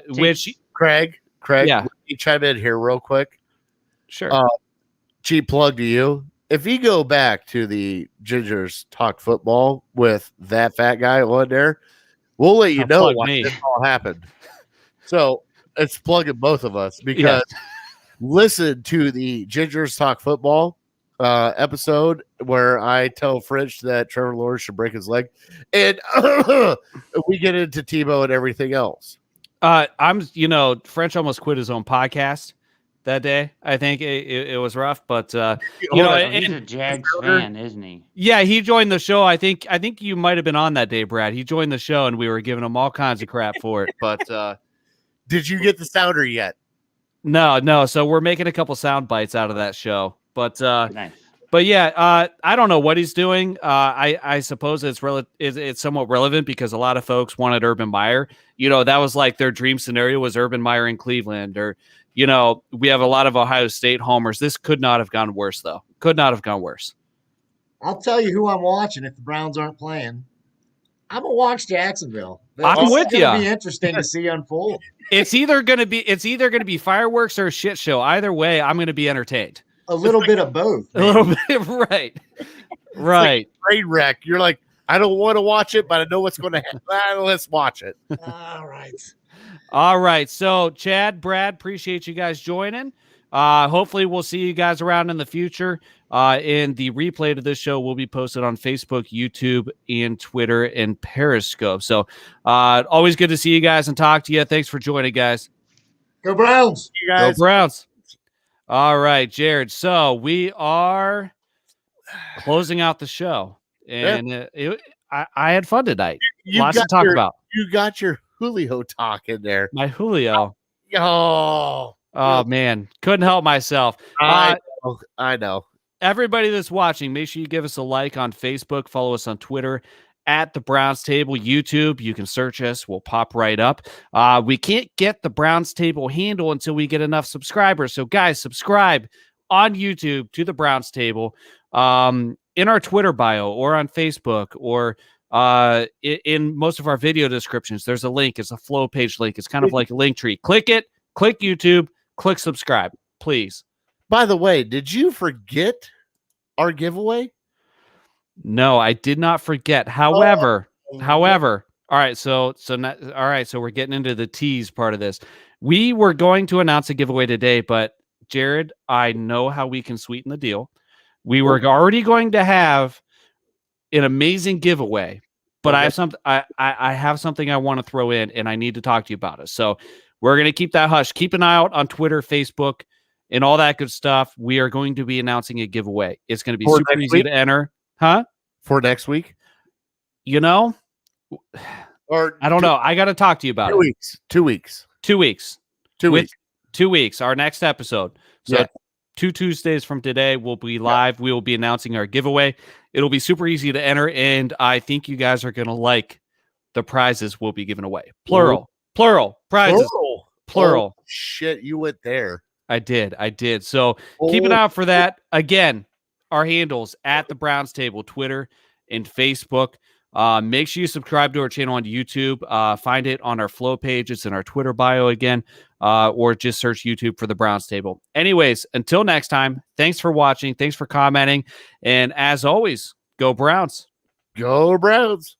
S1: Which
S2: Craig,
S1: Yeah.
S2: let me chime in here real quick.
S1: sure.
S2: Cheap plug to you. If you go back to the Gingers Talk Football with that fat guy on there, we'll let you
S1: Now
S2: know
S1: plug
S2: why
S1: me.
S2: this all happened. So it's plugging both of us because listen to the Gingers Talk Football episode where I tell French that Trevor Lawrence should break his leg, and we get into Tebow and everything else.
S1: French almost quit his own podcast that day. I think it was rough, but
S2: Hold on.
S5: He's a Jags fan, isn't he?
S1: yeah, he joined the show. I think you might have been on that day, Brad. He joined the show, and we were giving him all kinds of crap for it. But
S2: Did you get the sounder yet?
S1: no. So we're making a couple sound bites out of that show. But
S5: Nice.
S1: But yeah, I don't know what he's doing. I suppose it's somewhat relevant because a lot of folks wanted Urban Meyer. That was like their dream scenario was Urban Meyer in Cleveland, or we have a lot of Ohio State homers. This could not have gone worse, though. Could not have gone worse.
S4: I'll tell you who I'm watching if the Browns aren't playing. I'm gonna watch Jacksonville.
S1: I'm with
S4: It's gonna
S1: ya.
S4: be interesting to see unfold.
S1: It's either gonna be fireworks or a shit show. Either way, I'm gonna be entertained.
S4: A little bit of both.
S1: A little bit, right? Right.
S2: Train wreck. You're like, I don't want to watch it, but I know what's going to happen. Let's watch it.
S4: All right.
S1: All right. So, Chad, Brad, appreciate you guys joining. Hopefully, we'll see you guys around in the future. And the replay to this show will be posted on Facebook, YouTube, and Twitter and Periscope. So, always good to see you guys and talk to you. Thanks for joining, guys.
S4: Go Browns.
S2: You guys.
S1: Go Browns. All right, Jared. So we are closing out the show, and I had fun tonight. Lots to talk about.
S2: You got your Julio talk in there.
S1: My Julio.
S2: Oh,
S1: Man, couldn't help myself.
S2: I know.
S1: Everybody that's watching, make sure you give us a like on Facebook, follow us on Twitter at the Browns Table, YouTube. You can search us. We'll pop right up. We can't get the Browns Table handle until we get enough subscribers. So guys, subscribe on YouTube to the Browns Table, in our Twitter bio or on Facebook, or in most of our video descriptions. There's a link. It's a flow page link. It's kind of like a link tree. Click it, click YouTube, click subscribe, please.
S2: By the way, did you forget our giveaway?
S1: No, I did not forget. However, all right. So we're getting into the tease part of this. We were going to announce a giveaway today, but Jared, I know how we can sweeten the deal. We were already going to have an amazing giveaway, but I have something. I have something I want to throw in, and I need to talk to you about it. So we're going to keep that hush. Keep an eye out on Twitter, Facebook, and all that good stuff. We are going to be announcing a giveaway. It's going to be super easy to enter. Huh?
S2: for next week?
S1: You know,
S2: Or
S1: I don't know. I got to talk to you about
S2: 2
S1: it.
S2: weeks. 2 weeks.
S1: 2 weeks.
S2: 2
S1: With
S2: weeks.
S1: 2 weeks, our next episode. So
S2: Yeah.
S1: 2 Tuesdays from today, we'll be live. We will be announcing our giveaway. It'll be super easy to enter, and I think you guys are going to like the prizes we'll be giving away. Plural prizes. Plural.
S2: Oh, shit, you went there.
S1: I did. So keep an eye out for that. Again, our handles at the Browns Table, Twitter and Facebook. Make sure you subscribe to our channel on YouTube. Find it on our flow page. It's in our Twitter bio again, or just search YouTube for the Browns Table. Anyways, until next time, thanks for watching. Thanks for commenting. And as always, go Browns.
S2: Go Browns.